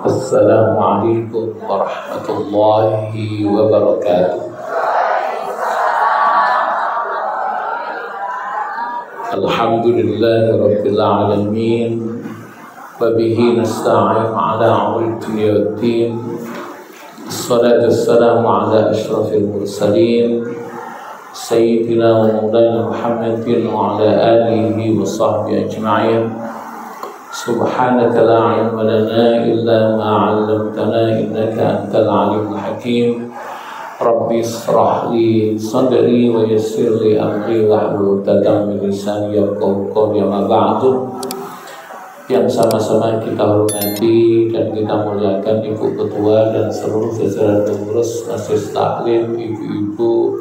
Assalamualaikum warahmatullahi wabarakatuh. Alhamdulillahi rabbil alamin. Wabihi nasta'in ala amri dunya waddin. Assalatu wassalamu ala ashrafil mursalin Sayyidina wa maulana Muhammadin wa ala alihi wa sahbihi ajma'in. Subhanaka la ilma lana illa ma 'allamtana innaka antal alimul hakim. Rabbi ishrah li sadri wa yassir li amri wahlul 'uqdatam min lisani yafqahu qawli. Amma ba'du. Yang sama-sama kita hormati dan kita muliakan Ibu Ketua dan seluruh jajaran pengurus Majelis Taklim, ibu-ibu,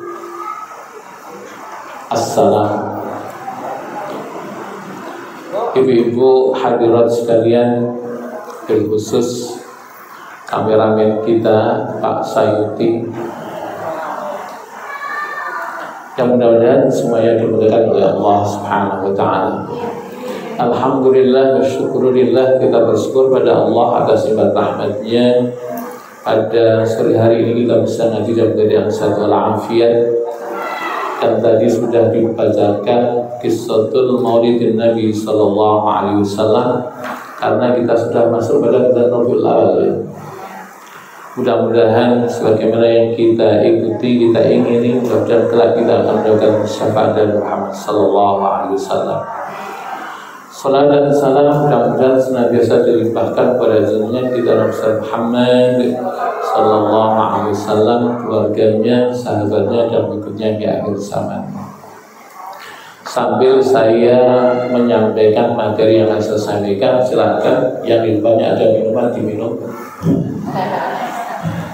assalam. Ibu-ibu hadirat sekalian, terkhusus kameramen kita Pak Sayuti, yang mudah-mudahan semuanya dimuliakan oleh Allah Subhanahu wa Ta'ala. Alhamdulillah wa syukurillah, kita bersyukur pada Allah atas nikmat rahmatnya. Pada sore hari ini kita bisa ngaji dalam keadaan sehat walafiat. Dan tadi sudah dibacakan Qissatul Maulidin Nabi Sallallahu Alaihi Wasallam, karena kita sudah masuk pada bulan Rabiul Awal. Mudah-mudahan sebagaimana yang kita ikuti, kita ingini, mudah-mudahan kelak kita akan mendapatkan syafaat dari Muhammad Sallallahu Alaihi Wasallam. Salam dan salam mudah-mudahan senantiasa dilimpahkan pada junjungan kita Nabi Muhammad Sallallahu Alaihi Wasallam, keluarganya, sahabatnya, dan berikutnya di akhir zaman. Sambil saya menyampaikan materi yang saya sampaikan, silakan yang di depannya ada minuman diminum.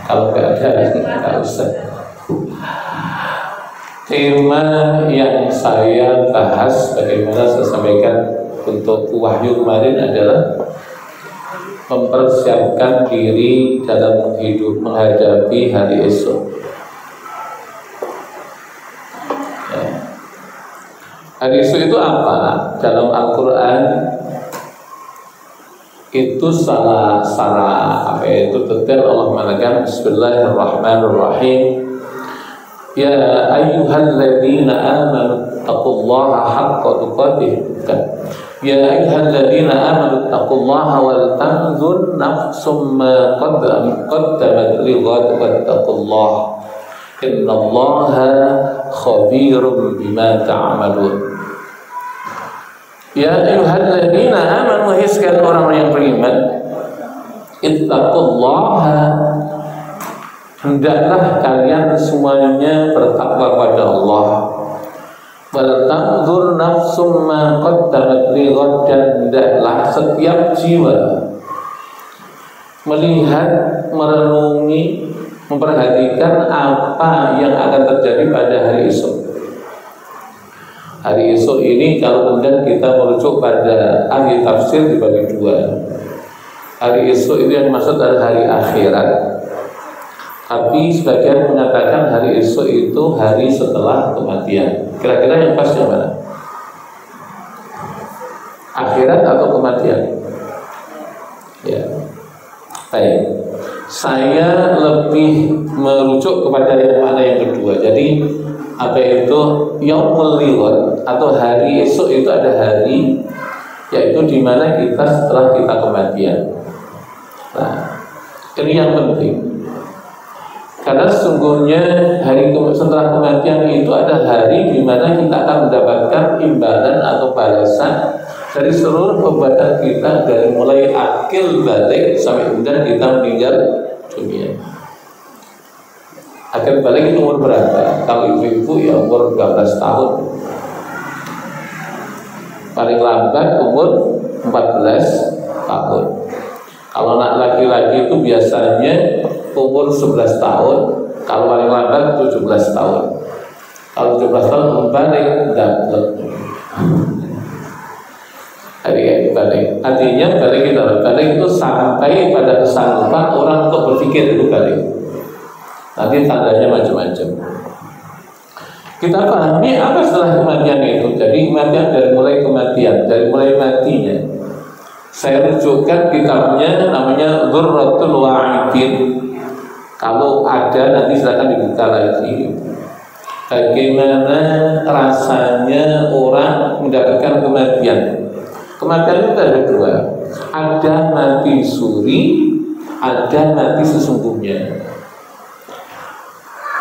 Kalau nggak ada, nggak usah. Tema yang saya bahas, bagaimana saya sampaikan untuk wahyu kemarin, adalah mempersiapkan diri dalam hidup menghadapi hari esok. Ya. Hari esok itu apa? Dalam Al-Quran itu salah apa itu detail Allah mengatakan Bismillahirrahmanirrahim. Ya ayyuhalladzina amanu taqullaha haqqa tuqatih. Ya ayyuhalladzina amanu taqullaha wal tanzur nafsum ma qaddamat lighad wattaqullaha innallaha khabirum bima ta'malun. Ya ayyuhalladzina amanu, wahai sekalian orang yang beriman, ittaqullaha, hendaklah kalian semuanya bertakwa pada Allah. Wal tanzur nafsum ma qaddamat lighad, dan hendaklah setiap jiwa melihat, merenungi, memperhatikan apa yang akan terjadi pada hari esok. Hari esok ini kalau kemudian kita merujuk pada ahli tafsir dibagi dua. Hari esok itu yang dimaksud adalah hari akhirat. Tapi sebagian mengatakan hari esok itu hari setelah kematian. Kira-kira yang pas yang mana? Akhirat atau kematian? Ya. Baik. Saya lebih merujuk kepada yang mana yang kedua. Jadi apa itu Yaumul Lighad atau hari esok itu ada hari, yaitu di mana kita setelah kita kematian. Nah, ini yang penting. Karena sesungguhnya hari setelah kematian itu ada hari di mana kita akan mendapatkan imbalan atau balasan dari seluruh perbuatan kita, dari mulai akil balik sampai kemudian kita meninggal dunia. Akil balik itu umur berapa? Kalau ibu-ibu ya umur 12 tahun. Paling lambat umur 14 tahun. Kalau anak laki-laki itu biasanya umur 11 tahun, kalau paling lambat 17 tahun. Kalau 17 tahun berbalik, double. Balik. Artinya balik itu sampai pada kesanggupan orang untuk berpikir itu balik. Nanti tandanya macam-macam. Kita pahami apa setelah kematian itu. Jadi kematian dari mulai kematian, dari mulai matinya Saya rujukan kitabnya namanya Dzurratul Wa'idin. Kalau ada nanti silakan dibuka lagi. Bagaimana rasanya orang mendapatkan kematian? Kematian itu ada dua. Ada mati suri, ada mati sesungguhnya.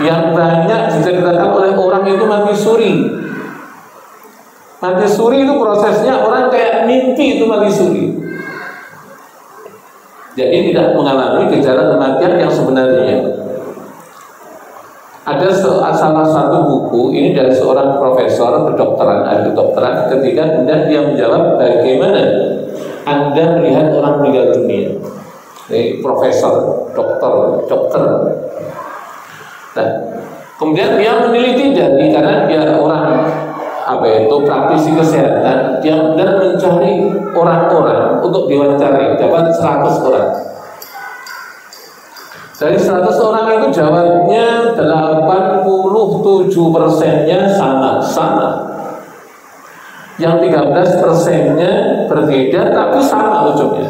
Yang banyak diceritakan oleh orang itu mati suri. Mati suri itu prosesnya orang kayak mimpi, itu mati suri. Jadi tidak mengalami gejala kematian yang sebenarnya. Ada salah satu buku ini dari seorang profesor kedokteran, ahli kedokteran, ketika kemudian dia menjawab bagaimana Anda melihat orang meninggal dunia. Ini profesor, dokter. Nah, kemudian dia meneliti karena dia orang praktisi kesehatan, dia kemudian mencari orang-orang untuk diwawancari, dapat 100 orang. Dari 100 orang itu jawabnya 87%-nya sama. Yang 13%-nya berbeda tapi sama ujungnya.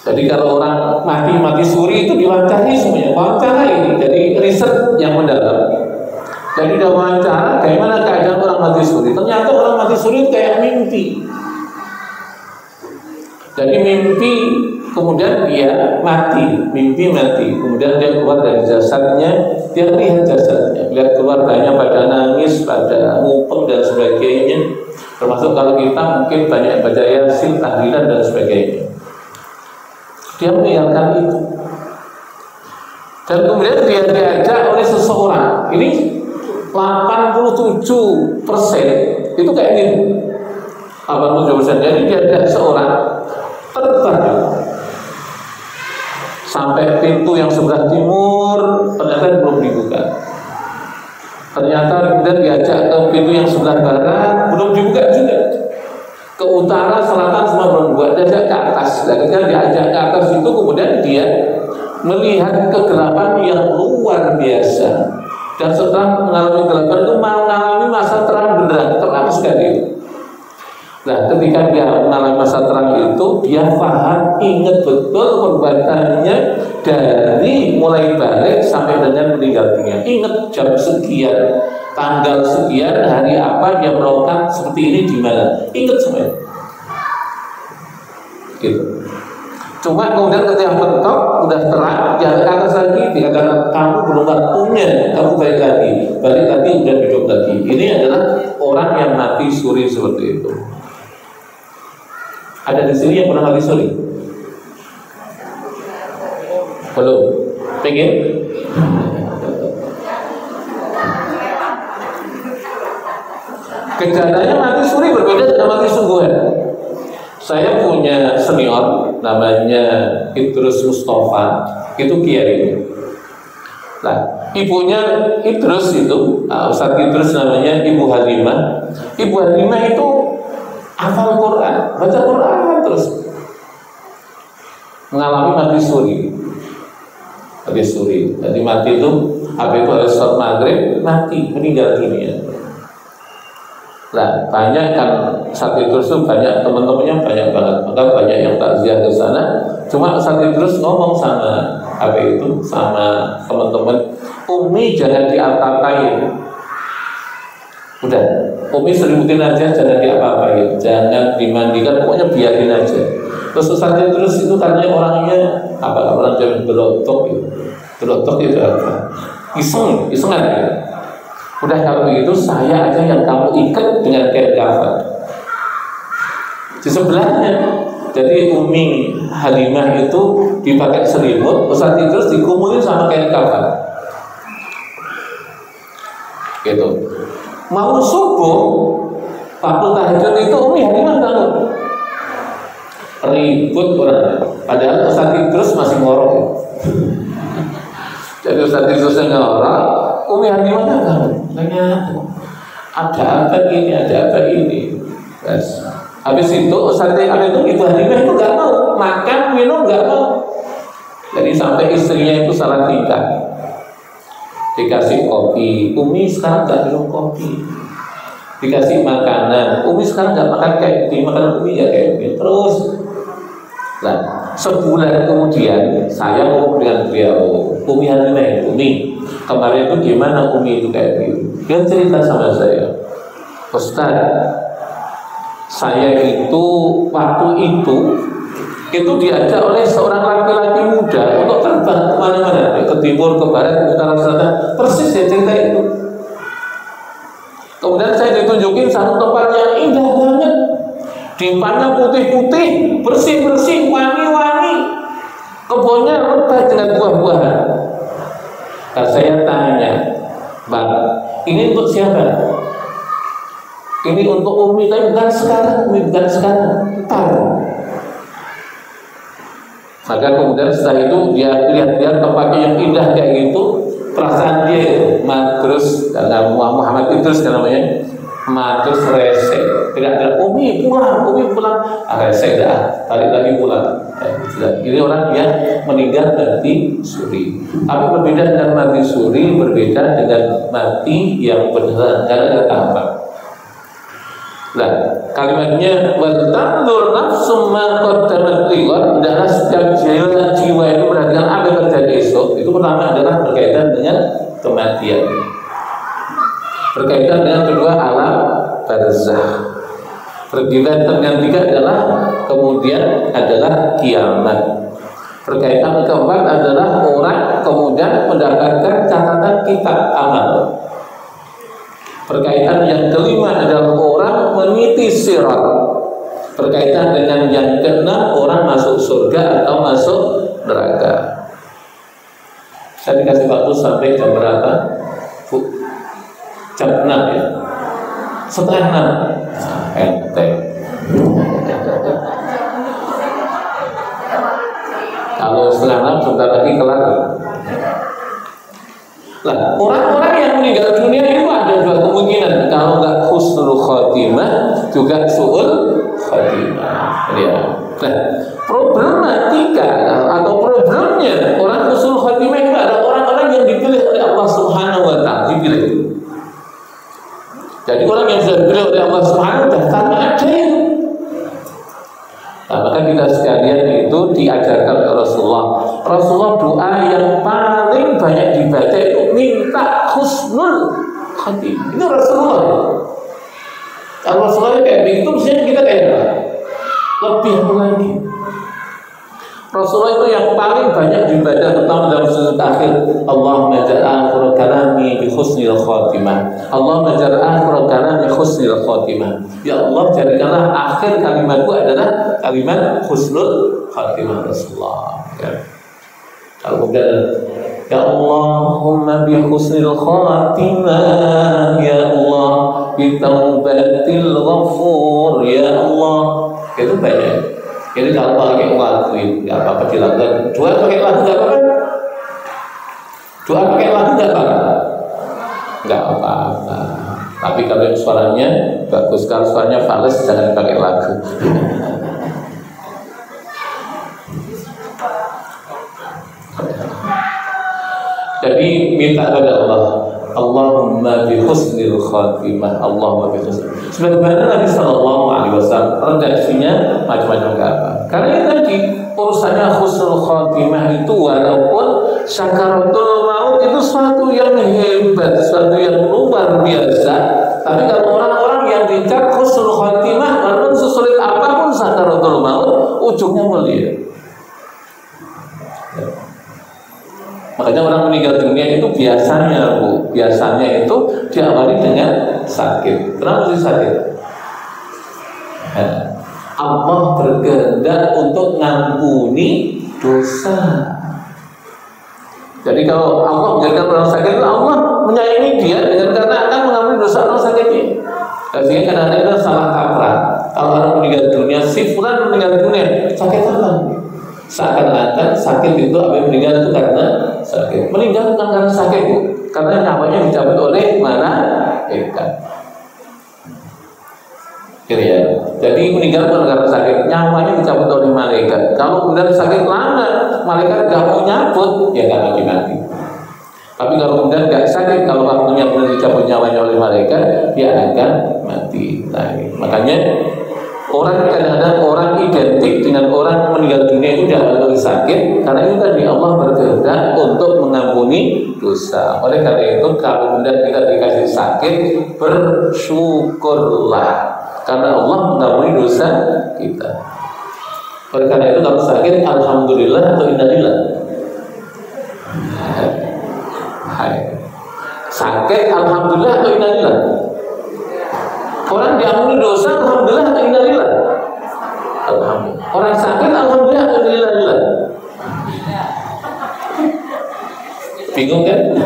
Jadi kalau orang mati suri itu diwawancari semuanya, wawancara jadi riset yang mendalam. Jadi udah wawancara bagaimana keadaan orang mati suri. Ternyata orang mati suri itu kayak mimpi. Jadi mimpi, kemudian dia mimpi mati. Kemudian dia keluar dari jasadnya, dia lihat jasadnya, lihat keluarganya pada nangis, pada ngupeng dan sebagainya. Termasuk kalau kita mungkin banyak baca Yasin, tahlilan dan sebagainya. Dia meninggalkan itu. Dan kemudian dia diajak oleh seseorang. Ini 87% itu kayak gitu. 87%. Jadi dia ada seorang terbang sampai pintu yang sebelah timur, ternyata belum dibuka. Ternyata kemudian diajak ke pintu yang sebelah barat, belum dibuka juga. Ke utara, selatan semua belum dibuka. Diajak ke atas. Dan ketika diajak ke atas itu kemudian dia melihat kegelapan yang luar biasa. Dan setelah mengalami kegelapan itu mengalami masa terang benderang, terang sekali. Nah, ketika dia mengalami masa terang itu, dia paham, ingat betul perbuatannya dari mulai balik sampai dengan meninggal dunia. Ingat jam sekian, tanggal sekian, hari apa dia melakukan seperti ini di mana. Ingat semuanya. Gitu. Cuma kemudian ketika mentok udah terang, dia ke atas lagi, dikatakan kamu belum waktunya, kamu balik lagi udah hidup lagi. Ini adalah orang yang mati suri seperti itu. Ada di sini yang pernah mati suri? Belum? Pengen? Gejalanya mati suri berbeda dengan mati sungguhan. Saya punya senior namanya Idrus Mustafa, itu kiai. Nah, ibunya Idrus itu, Ustaz Idrus namanya Ibu Halimah. Ibu Halimah itu hafal Quran, baca Quran terus. Mengalami mati suri. Jadi mati itu habis itu harus sholat maghrib, mati, meninggal dunia. Nah, banyak kan saat Idrus itu banyak teman-temannya banyak banget, maka banyak yang takziah ke sana. Cuma saat Idrus ngomong sama sama teman-teman, Umi jangan diapa-apain. Udah, Umi selimutin aja, jangan diapa-apain, jangan dimandikan, pokoknya biarin aja. Terus Ustaz Idrus itu katanya orangnya orang yang berotok itu apa? Isengan ya. Udah kalau begitu saya aja yang kamu ikat dengan kain kafan. Di sebelahnya, jadi Umi Halimah itu dipakai selimut, Ustaz Idrus dikumulin sama kain kafan. Gitu. Mau subuh, waktu tahajud itu Umi Halimah bangun. Ribut orang. Padahal Ustaz Idrus masih ngorok. Jadi Ustaz Idrus yang ngorok, Umi Halimah bangun. Tanya, ada apa ini? Yes. Habis itu Ustaz Ibu Halimah itu nggak mau makan, minum nggak mau. Jadi sampai istrinya itu salah tingkah. Dikasih kopi, Umi sekarang nggak minum kopi. dikasih makanan. Umi sekarang nggak makan kayak gini, makanan Umi ya kayak gini terus. Nah, sebulan kemudian saya ngomong dengan beliau, Umi Halimah, Umi kemarin itu gimana Umi itu kayak gitu. Dia cerita sama saya, Ustaz, saya itu waktu itu diajak oleh seorang laki-laki muda untuk terbang kemana-mana, ke timur, ke barat, ke utara, selatan, persis ya cerita itu. Kemudian saya ditunjukin satu tempat yang indah banget, dimpanya putih-putih, bersih-bersih, wangi-wangi, kebunnya lebat dengan buah-buahan. Nah, saya tanya, Bang, ini untuk siapa? Ini untuk Umi, tapi bukan sekarang, Umi bukan sekarang, ntar. Maka kemudian setelah itu dia lihat-lihat tempatnya yang indah kayak gitu, perasaan dia Madrus, karena Muhammad Idrus kan namanya, Madrus rese, tidak Umi pulang, rese dah, tarik lagi pulang. Ini orang yang meninggal mati suri. Tapi berbeda dengan mati suri, berbeda dengan mati yang beneran, karena ada tahapan. Nah, kalimatnya watandur nafsum ma qaddamat liwat, adalah setiap jiwa itu perhatikan apa yang terjadi esok. Itu pertama adalah berkaitan dengan kematian, berkaitan dengan kedua alam barzakh, berkaitan dengan tiga adalah kemudian adalah kiamat, berkaitan keempat adalah orang kemudian mendapatkan catatan kitab amal, berkaitan yang kelima adalah orang meniti sirat, berkaitan dengan yang keenam orang masuk surga atau masuk neraka. Saya dikasih waktu sampai jam berapa? Jam 6 ya? Setengah 6. Enteng. Kalau setengah 6 sebentar lagi kelar. Nah, orang-orang yang meninggal dunia itu ada dua kemungkinan. Kalau nggak husnul khotimah, juga su'ul khotimah. Ya. Nah, problematika atau problemnya orang husnul khotimah itu ada orang-orang yang dipilih oleh Allah Subhanahu Wa Taala, dipilih. Jadi orang yang sudah dipilih oleh Allah Subhanahu Wa Taala tanpa ada. Nah, maka kita sekalian itu diajarkan oleh Rasulullah. Rasulullah doa yang paling banyak dibaca itu minta husnul khotimah. Itu Rasulullah. Kalau Rasulullah kayak begitu, mestinya kita kayak apa? Lebih lagi. Rasulullah itu yang paling banyak dibaca terutama dalam sujud akhir. Allahumma ja'al akhir kalami bi husnil khotimah. Allahumma ja'al akhir kalami bi husnil khotimah. Ya Allah, jadikanlah akhir kalimatku adalah kalimat husnul khotimah Rasulullah. Ya. Kalau kemudian ya Allahumma bi husnil khotimah, ya Allah bi taubatil ghafur, ya Allah. Itu banyak. Jadi kalau pakai lagu itu nggak apa-apa dilakukan. Doa pakai lagu nggak apa-apa. Doa pakai lagu nggak apa-apa. Nggak apa-apa. Tapi kalau suaranya bagus, kalau suaranya fals jangan pakai lagu. Jadi minta kepada Allah, Allahumma bi husnil khatimah, Allahumma bi husnil. Sebenarnya Nabi Sallallahu Alaihi Wasallam redaksinya macam-macam nggak apa. Karena itu tadi urusannya husnul khatimah itu walaupun sakaratul maut itu suatu yang hebat, suatu yang luar biasa. Tapi kalau orang-orang yang dicap husnul khatimah, walaupun sesulit apapun sakaratul maut, ujungnya mulia. Makanya orang meninggal dunia itu biasanya itu diawali dengan sakit. Kenapa sih sakit? Allah berkehendak untuk ngampuni dosa. Jadi kalau Allah menjadikan orang sakit, Allah menyayangi dia dengan karena akan mengampuni dosa orang sakit ini. Sehingga kadang-kadang itu salah kaprah. Kalau orang meninggal dunia, si fulan meninggal dunia, sakit apa? Seakan-akan sakit itu apa yang meninggal itu karena sakit. Meninggal bukan karena sakit, karena nyawanya dicabut oleh malaikat. Ya. Jadi meninggal bukan karena sakit, nyawanya dicabut oleh malaikat. Kalau kemudian sakit lama, malaikat tidak mau nyabut, ya nggak mati. Tapi kalau kemudian nggak sakit, kalau waktunya benar dicabut nyawanya oleh malaikat, dia akan mati. Nah, makanya orang kadang-kadang orang identik dengan orang meninggal dunia itu jangan lebih sakit, karena itu tadi Allah berkehendak untuk mengampuni dosa. Oleh karena itu kalau kemudian kita dikasih sakit, bersyukurlah karena Allah mengampuni dosa kita. Oleh karena itu kalau sakit, alhamdulillah atau innalillah. Sakit alhamdulillah atau innalillah. Orang diampuni dosa alhamdulillah atau innalillah. Alhamdulillah. Orang sakit alhamdulillah atau innalillah. Bingung kan?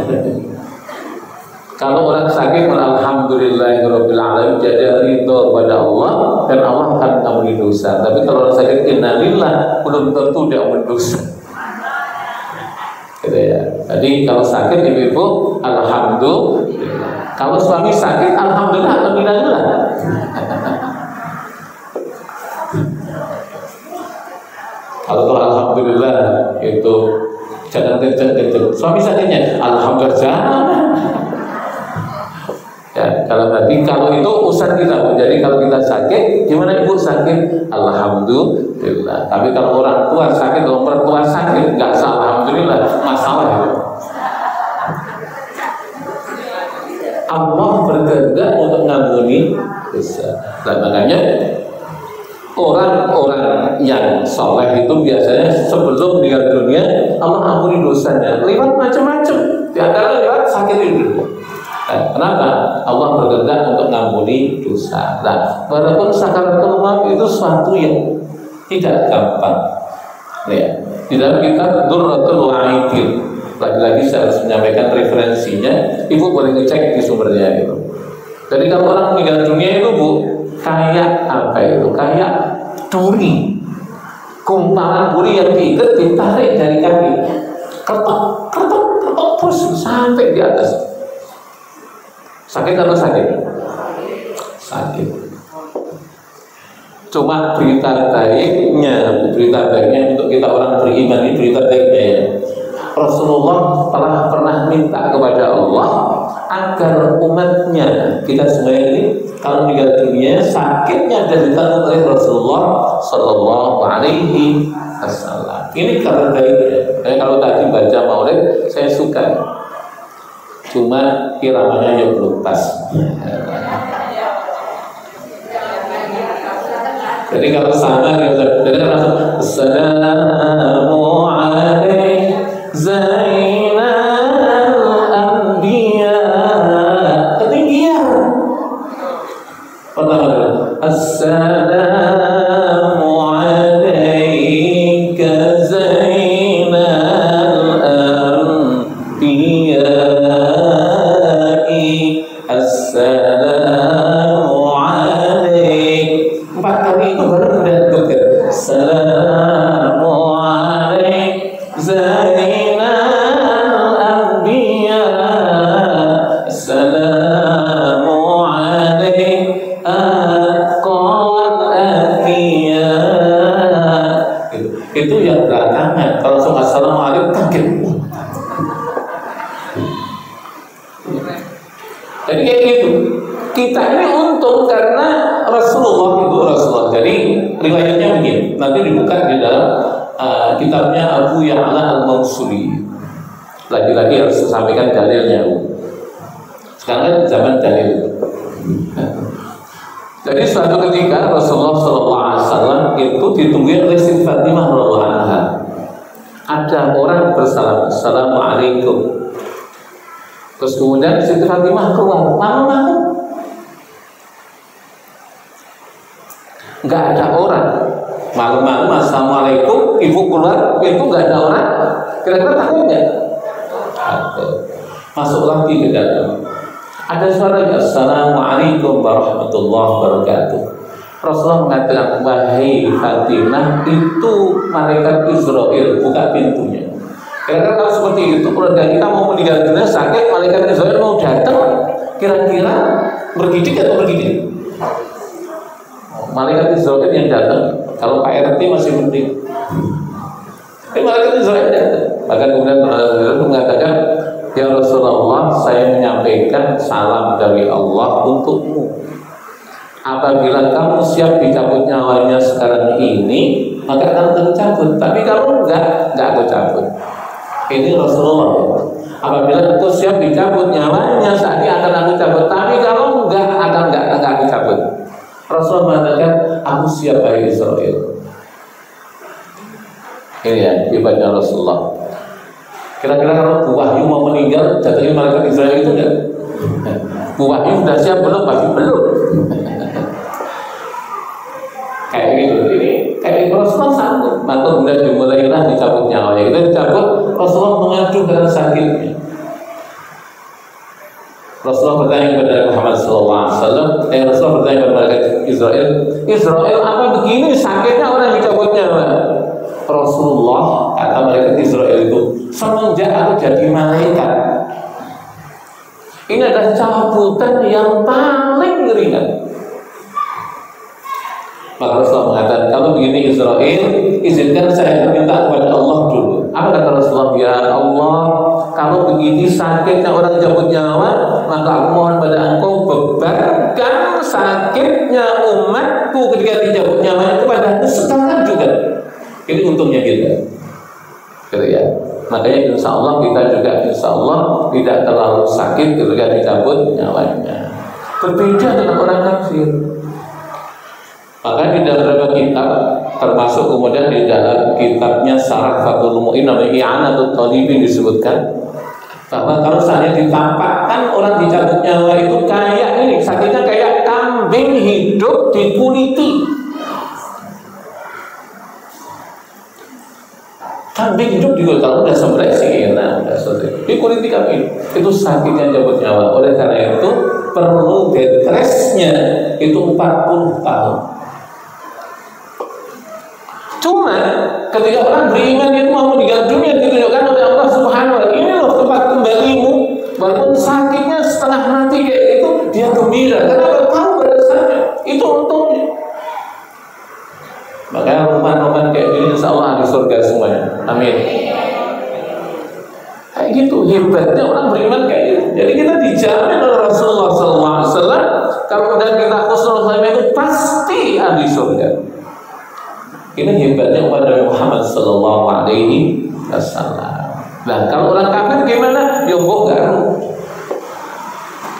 Kalau orang sakit alhamdulillahirabbil alamin, jadi ridho kepada Allah dan Allah akan mengampuni dosa. Tapi kalau orang sakit innalillah, belum tentu dia ampuni dosa. Gitu ya. Jadi kalau sakit ibu-ibu alhamdulillah. Kalau suami sakit alhamdulillah atau innalillah. Kalau alhamdulillah itu jangan kenceng-kenceng. Suami sakitnya alhamdulillah. Ya, kalau berarti kalau itu urusan kita. Jadi kalau kita sakit, gimana ibu sakit? Alhamdulillah. Tapi kalau orang tua sakit, kalau mertua sakit, nggak usah alhamdulillah, masalah itu. Allah berkehendak untuk mengampuni dosa. Dan makanya orang-orang yang soleh itu biasanya sebelum meninggal dunia Allah ampuni dosanya lewat macam-macam. Di antara lewat sakit itu. Kenapa? Allah berkehendak untuk mengampuni dosa. Nah, walaupun sakaratul maut itu suatu yang tidak gampang. Ya, di dalam kitab Durratul Wa'idin, lagi-lagi saya harus menyampaikan referensinya. Ibu boleh ngecek di sumbernya itu. Jadi kalau orang meninggal dunia itu bu, kayak apa itu? Kayak duri, kumpalan duri yang diikat ditarik dari kaki, ketok terus sampai di atas. Sakit atau sakit? Sakit. Cuma berita baiknya untuk kita orang beriman ini berita baiknya ya. Rasulullah telah pernah minta kepada Allah agar umatnya kita semua ini kalau meninggal dunia sakitnya ditanggung oleh Rasulullah Sallallahu Alaihi Wasallam. Ini kabar baiknya. Kalau tadi baca maulid saya suka. Cuma iramanya yang belum pas. Jadi kalau sama jadi langsung Assalamu alaikum Zainal Anbiya. Ketinggian. Pertama Assalamu alaika Zainal Anbiya. Assalamu alaikum. 4 kali itu baru udah betul. Assalamu alaikum Zainal Anbiya. Assalamu alaikum Aqal Anbiya. Itu yang belakangan. Kalau langsung assalamualaikum kaget. Jadi kayak gitu. Kita ini untung karena Rasulullah. Jadi riwayatnya begini. Nanti dibuka di dalam kitabnya Abu Ya'la Al-Mansuri. Lagi-lagi harus disampaikan dalilnya. Sekarang zaman dalil. Jadi suatu ketika Rasulullah SAW itu ditungguin oleh Siti Fatimah radhiyallahu anha. Ada orang bersalam, Assalamualaikum. Terus kemudian Siti Fatimah keluar, malam-malam nggak ada orang. Malam-malam Assalamualaikum, ibu keluar, itu nggak ada orang. Kira-kira takut nggak? Masuk lagi ke dalam. Ada suara Assalamualaikum warahmatullahi wabarakatuh. Rasulullah mengatakan, wahai Fatimah, itu malaikat Israel, buka pintunya. Kira-kira kalau seperti itu, keluarga kita mau meninggal dunia sakit, malaikat Israel mau datang, kira-kira bergidik atau bergidik? Malaikat Israel yang datang. Kalau Pak RT masih mending. Tapi malaikat Israel datang. Bahkan kemudian Rasulullah mengatakan, ya Rasulullah, saya menyampaikan salam dari Allah untukmu. Apabila kamu siap dicabut nyawanya sekarang ini, maka akan tercabut. Tapi kalau enggak aku cabut. Ini Rasulullah. Apabila aku siap dicabut nyawanya, saat ini akan aku cabut. Tapi kalau enggak aku cabut. Rasulullah mengatakan, aku siap dari Israel. Ini ya, hebatnya Rasulullah. Kira-kira kalau Bu Wahyu mau meninggal, jatuhnya malaikat Israel itu enggak? Bu Wahyu sudah siap belum? Pasti belum. Kayak gitu, ini kayak Rasulullah sanggup. Maka kemudian dimulailah dicabut nyawanya. Kita dicabut, Rasulullah mengadu karena sakitnya. Rasulullah bertanya kepada Muhammad SAW, Rasulullah bertanya kepada malaikat Israel, apa begini sakitnya orang dicabut nyawa? Rasulullah, kata malaikat Israel itu, semenjak aku jadi malaikat, ini adalah cabutan yang paling ringan. Maka Rasulullah mengatakan, kalau begini Israel, izinkan saya minta kepada Allah dulu. Apa kata Rasulullah? Ya Allah, kalau begini sakitnya orang cabut nyawa, maka aku mohon pada engkau bebankan sakitnya umatku ketika dicabut nyawa itu pada sekarang juga. Ini untungnya kita, gitu ya. Makanya insya Allah kita juga tidak terlalu sakit ketika dicabut nyawanya. Berbeda dengan orang kafir. Maka di dalam beberapa kitab, termasuk kemudian di dalam kitabnya Syarah Fathul Mu'in namanya I'anatul Talibin disebutkan bahwa kalau saya ditampakkan orang dicabut nyawa itu kayak ini, sakitnya kayak kambing hidup dikuliti. Kambing hidup dikuliti, kalau udah sembelih sih, udah selesai. Dikuliti kambing, itu sakitnya cabut nyawa. Oleh karena itu perlu bed restnya itu 40 tahun. Cuma ketika orang beriman itu mau meninggal dunia ditunjukkan oleh Allah Subhanahu wa Ta'ala, ini loh tempat kembalimu. Walaupun sakitnya setengah mati kayak itu, dia gembira. Kenapa? Tahu balasannya. Itu untungnya. Makanya rumah-rumah kayak gini insya Allah di surga semuanya. Amin. Kayak gitu hebatnya orang beriman kayak gitu. Jadi kita dijamin oleh Rasulullah SAW, kalau udah kita khusnul khotimah itu pasti ahli surga. Ini hebatnya umat Nabi Muhammad Sallallahu Alaihi Wasallam. Nah, kalau orang kafir gimana? Ya enggak.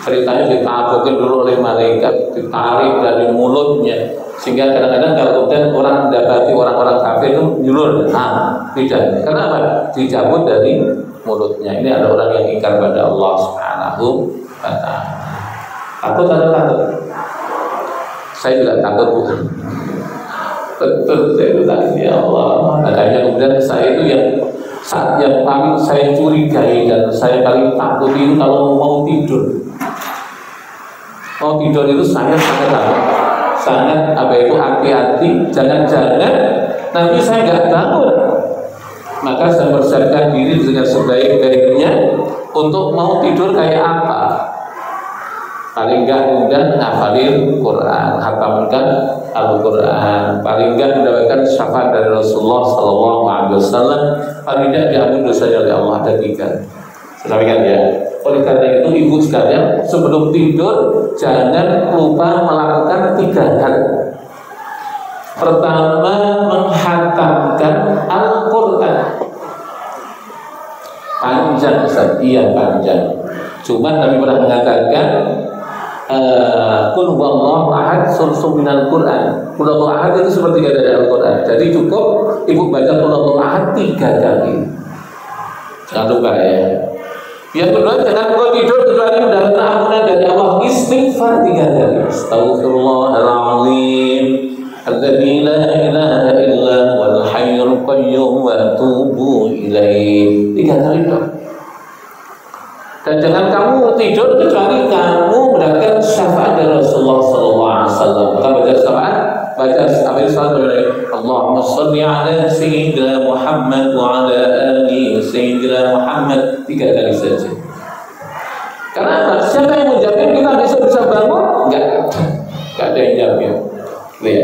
Ceritanya ditakutin dulu oleh malaikat, ditarik dari mulutnya, sehingga kadang-kadang kalau kemudian orang mendapati orang-orang kafir itu nyulur, tidak. Kenapa? Dicabut dari mulutnya. Ini ada orang yang ingkar pada Allah Subhanahu wa Ta'ala. Takut atau takut? Saya juga takut, bukan? Betul, saya itu takut, ya Allah. Makanya kemudian saya itu saat yang paling saya curigai dan saya paling takut itu kalau mau tidur. Mau tidur itu saya sangat hati-hati. Jangan-jangan nanti saya nggak bangun. Maka saya persiapkan diri dengan sebaik-baiknya untuk mau tidur kayak apa. Paling enggak kemudian hafalin Quran, hafalkan Al-Quran, paling enggak mendapatkan syafaat dari Rasulullah SAW, paling enggak diampuni dosanya oleh Allah. Ada 3. Sampaikan ya. Oleh karena itu ibu sekalian, sebelum tidur jangan lupa melakukan 3 hal. Pertama, menghatamkan Al-Quran. Panjang, iya panjang. Cuma Nabi pernah mengatakan Qul huwallahu ahad sulsum minal Quran. Qul huwallahu ahad itu sepertiga dari Al-Quran. Jadi cukup ibu baca Qul huwallahu ahad 3 kali. Jangan lupa ya. Yang kedua, jangan kau tidur kecuali mendapat ampunan dari Allah. Istighfar 3 kali. Astaghfirullahaladzim alladzi la ilaha illa huwal hayyul qayyum wa atubu ilaih. 3 kali dong. Dan jangan kamu tidur kecuali kamu mendapatkan syafaat dari Rasulullah SAW. Maka baca syafaat, baca syafaat dari Allahumma sholli ala Sayyidina Muhammad wa ala ali Sayyidina Muhammad 3 kali saja. Karena apa? Siapa yang menjamin kita besok bisa bangun? Enggak ada yang jamin. Ya.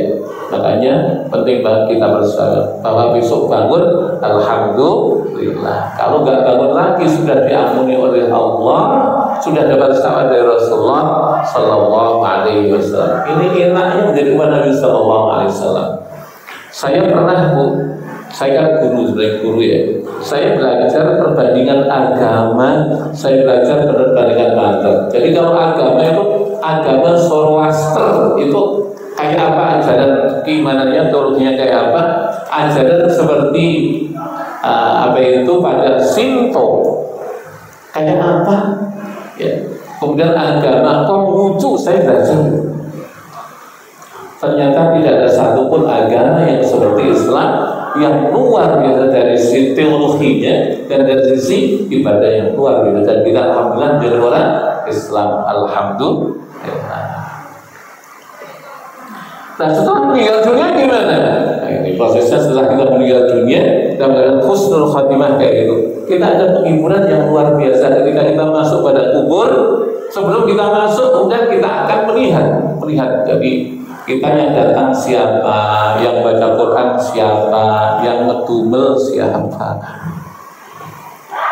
Makanya penting banget kita bersabar bahwa besok bangun alhamdulillah. Kalau nggak bangun lagi sudah diampuni oleh Allah, sudah dapat syafaat dari Rasulullah Sallallahu Alaihi Wasallam. Ini enaknya menjadi umat Nabi Sallallahu Alaihi Wasallam. Saya pernah saya kan guru, sebagai guru ya. Saya belajar perbandingan agama, saya belajar perbandingan mata. Jadi kalau agama itu agama Zoroaster itu kayak apa ajaran keimanannya, teologinya kayak apa? Ajaran seperti apa itu pada Shinto kayak apa? Ya. Kemudian agama Konghucu saya belajar. Ternyata tidak ada satupun agama yang seperti Islam yang luar biasa dari sisi teologinya dan dari sisi ibadah yang luar biasa. Dan kita alhamdulillah jadi orang Islam, alhamdulillah. Nah setelah meninggal dunia gimana? Nah, ini prosesnya setelah kita meninggal dunia kita melakukan husnul khatimah kayak gitu. Kita ada penghiburan yang luar biasa ketika kita masuk pada kubur. Sebelum kita masuk, kemudian kita akan melihat. Jadi kita yang datang siapa, yang baca Quran siapa, yang ngedumel siapa,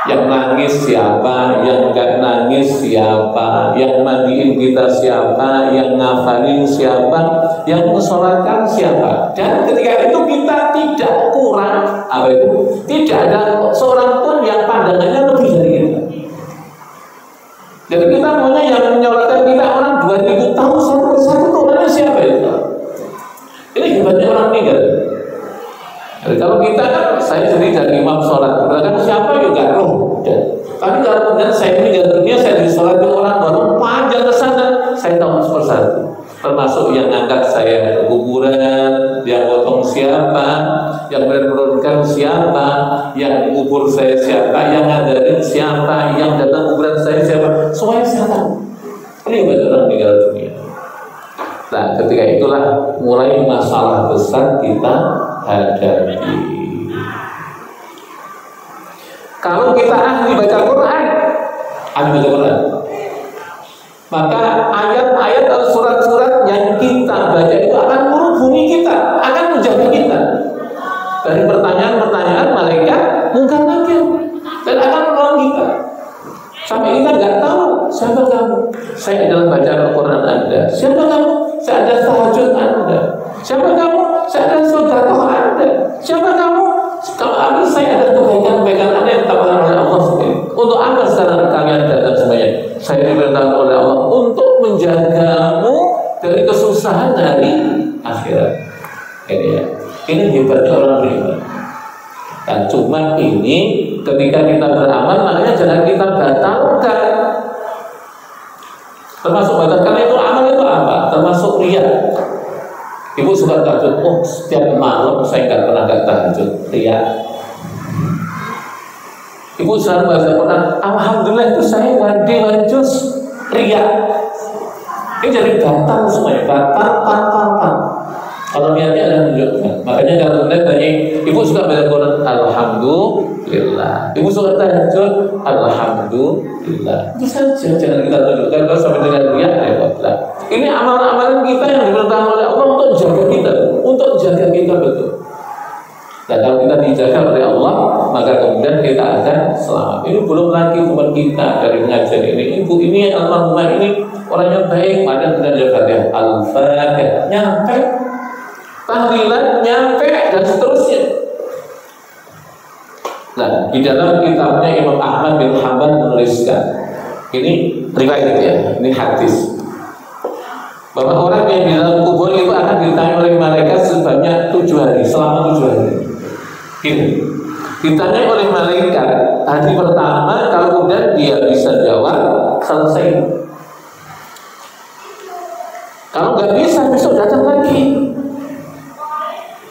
yang nangis siapa, yang enggak nangis siapa, yang mandiin kita siapa, yang ngafalin siapa, yang mensolatkan siapa. Dan ketika itu kita tidak kurang apa itu, tidak ada seorang pun yang pandangannya lebih dari kita. Jadi kita maunya yang menyolatkan kita orang 2000 tahun satu persatu orangnya siapa itu? Ini hebatnya orang meninggal. Jadi kalau kita kan, saya sendiri dari imam sholat, bahkan siapa juga roh. Tapi kalau kemudian saya meninggal dunia, saya disolati orang baru panjang ke sana, saya tahu persatu. Termasuk yang angkat saya ke kuburan, yang potong siapa, yang menurunkan siapa, yang kubur saya siapa, yang ngadarin siapa, yang datang kuburan saya siapa, semuanya saya tahu. Ini hebatnya orang meninggal dunia. Nah, ketika itulah mulai masalah besar kita hadapi. Kalau kita ahli baca Quran, maka ayat-ayat atau surat-surat yang kita baca itu akan merubungi kita, akan menjaga kita dari pertanyaan-pertanyaan malaikat mungkar nakir, dan akan menolong kita. Sampai kita nggak tahu siapa kamu. Saya adalah baca Al-Quran Anda. Siapa kamu? Saya adalah tahajud Anda. Siapa kamu? Saya adalah sedekah Anda. Siapa kamu? Kalau saya ada kebaikan-kebaikan Anda yang ditawarkan oleh Allah sendiri. Untuk apa sekarang kalian datang semuanya? Saya diperintahkan oleh Allah untuk menjagamu dari kesusahan hari akhirat. Ini ya. Ini hebatnya orang beriman. Dan cuma ini ketika kita beramal, makanya jangan kita batalkan. Termasuk batalkan itu amal itu apa? Termasuk riya. Ibu suka tahajud, oh setiap malam saya nggak pernah tahajud, riya. Ibu selalu baca Quran, alhamdulillah itu saya wajib riya. Ini jadi batal semuanya, batal. Kalau niatnya ada menunjukkan. Makanya kalau kemudian tanya, ibu suka baca Quran, alhamdulillah. Ibu suka tahajud, alhamdulillah. Itu saja, jangan kita tunjukkan kalau sampai dengan riya, repotlah. Ini amalan-amalan kita yang diperintahkan oleh Allah untuk jaga kita, betul. Dan kalau kita dijaga oleh Allah, maka kemudian kita akan selamat. Ini belum lagi teman kita dari pengajian ini. Ibu ini almarhumah ini orangnya baik, pada dan jaga al-fatihah nyampe. Tahlilan nyampe dan seterusnya. Nah, di dalam kitabnya Imam Ahmad bin Hanbal menuliskan, ini riwayat ya, ini hadis, bahwa orang yang di dalam kubur itu akan ditanya oleh malaikat sebanyak 7 hari, selama 7 hari. Ini ditanya oleh malaikat hari pertama, kalau kemudian dia bisa jawab, selesai. Kalau nggak bisa, besok datang lagi.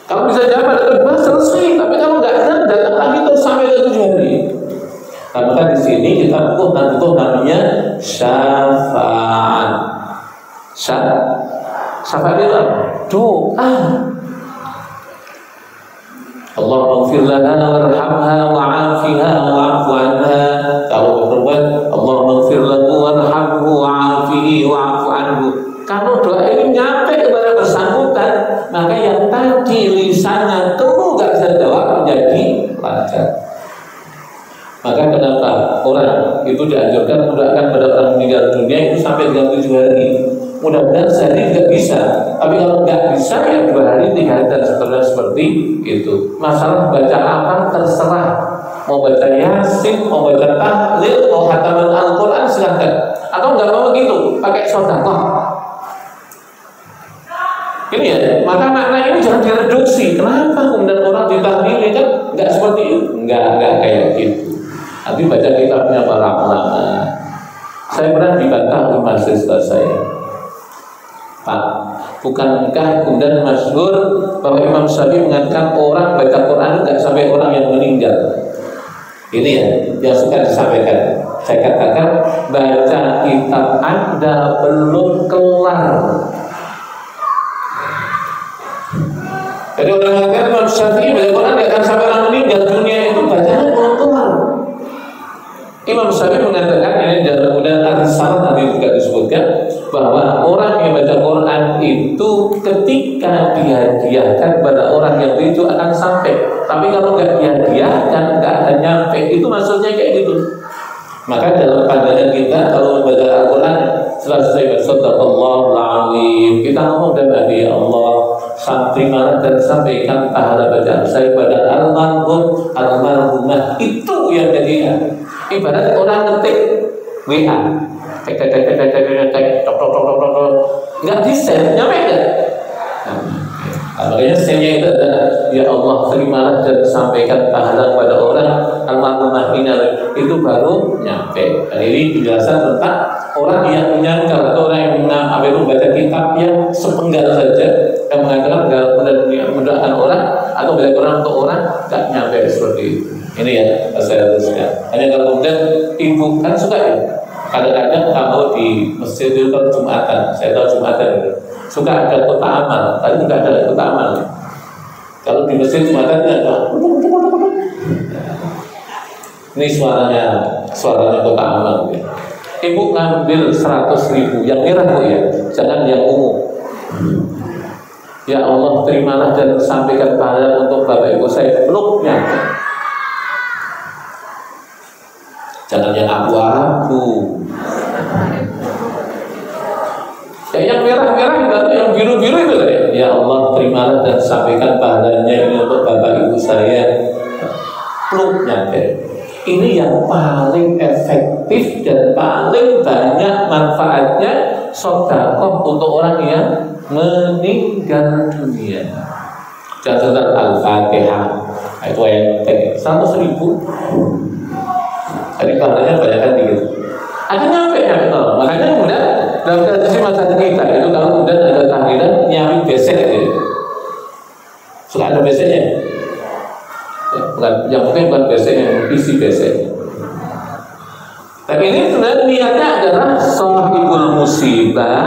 Kalau bisa jawab ada kedua selesai, tapi kalau nggak ada datang lagi terus sampai ke 7 hari. Nah, maka di sini kita butuh namanya syafaat. Syafaat itu doa. Allahumma ighfir lana warhamha wa'afiha wa'fu anha. Kalau perempuan, Allahumma ighfir lahu warhamhu wa'afihi wa'fu anhu. Kalau doa ini nyampe kepada bersangkutan, pelajar. Maka kenapa orang itu dianjurkan mendoakan pada orang meninggal dunia itu sampai dengan 7 hari. Mudah-mudahan sehari juga bisa. Tapi kalau nggak bisa ya 2 hari, 3 hari dan seterusnya seperti itu. Masalah baca apa terserah. Mau baca Yasin, mau baca tahlil, mau khataman Al-Quran silahkan. Atau nggak mau begitu, pakai sedekah. Ini ya, maka makna ini jangan direduksi. Kenapa kemudian orang ditahlili kan nggak seperti itu? Nggak kayak gitu. Nanti baca kitabnya para ulama. Saya pernah dibantah oleh mahasiswa saya, Pak, bukankah kemudian masyhur bahwa Imam Syafi'i mengatakan orang baca Quran nggak sampai orang yang meninggal? Ini ya yang suka disampaikan. Saya katakan baca kitab Anda belum kelar. Jadi orang mengatakan Imam Syafi'i baca Quran nggak akan sampai orang meninggal dunia itu bacanya belum kelar. Imam Syafi'i mengatakan ini dalam kemudian Ar-Risalah nanti juga disebutkan bahwa orang yang baca Quran itu ketika dihadiahkan pada orang yang itu akan sampai. Tapi kalau nggak dihadiahkan nggak akan nyampe. Itu maksudnya kayak gitu. Maka dalam pandangan kita kalau membaca Al-Quran selesai bersedekahallahul azim, kita ngomong dan Nabi Allah santri malah dan sampaikan pahala bacaan saya pada almarhum almarhumah. Itu yang jadi ibarat orang ngetik WA nggak di-send, nyampe nggak? Makanya sendnya itu adalah ya Allah terimalah dan sampaikan pahala kepada orang almarhumah itu baru nyampe. Dan ini penjelasan tentang orang yang menyangkal atau orang yang membaca kitab yang sepenggal saja, yang mengatakan mendoakan orang atau baca Quran untuk orang nggak nyampe seperti itu. Ini ya saya teruskan. Hanya kalau kemudian ibu kan suka ya. Kadang-kadang kalau di masjid itu kan Jumatan, saya tahu Jumatan itu suka ada kota amal. Tadi nggak ada kota amal. Kalau di masjid Jumatan ada. Ini suaranya kota amal. Ya. Ibu ngambil 100.000 yang merah Bu ya, jangan yang ungu. Ya Allah terimalah dan sampaikan pahala untuk Bapak Ibu saya peluknya. Jangan yang abu-abu. Ya, yang merah-merah itu, yang biru-biru itu ya. Ya Allah terimalah dan sampaikan pahalanya ini untuk Bapak Ibu saya. Peluknya ini yang paling efektif dan paling banyak manfaatnya sedekah untuk orang yang meninggal dunia. Catatan Al-Fatihah itu yang 100.000. Jadi pahalanya banyak kan gitu. Ada nyampe ya betul. Makanya kemudian dalam tradisi masyarakat kita itu kalau kemudian ada tahlilan nyari besek gitu. Suka ada beseknya. Ya, bukan, yang penting bukan beseknya, isi beseknya. Tapi ini sebenarnya niatnya adalah sahibul musibah.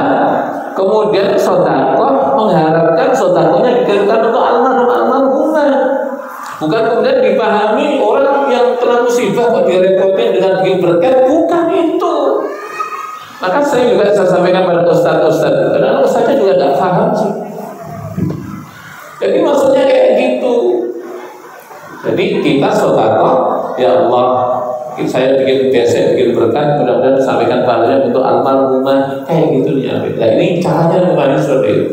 Kemudian sedekah mengharapkan sedekahnya dikirimkan untuk almarhumah. Bukan kemudian dipahami orang yang kena musibah kok direpotin dengan bikin berkat, bukan itu. Maka saya juga sampaikan pada ustaz-ustaz, karena ustaznya juga tidak paham sih. Jadi maksudnya kayak gitu. Jadi kita sedekah, ya Allah, saya bikin besek, bikin berkat, mudah-mudahan sampaikan pahalanya untuk almarhumah, kayak gitu nih. Nah ini caranya kemarin seperti itu.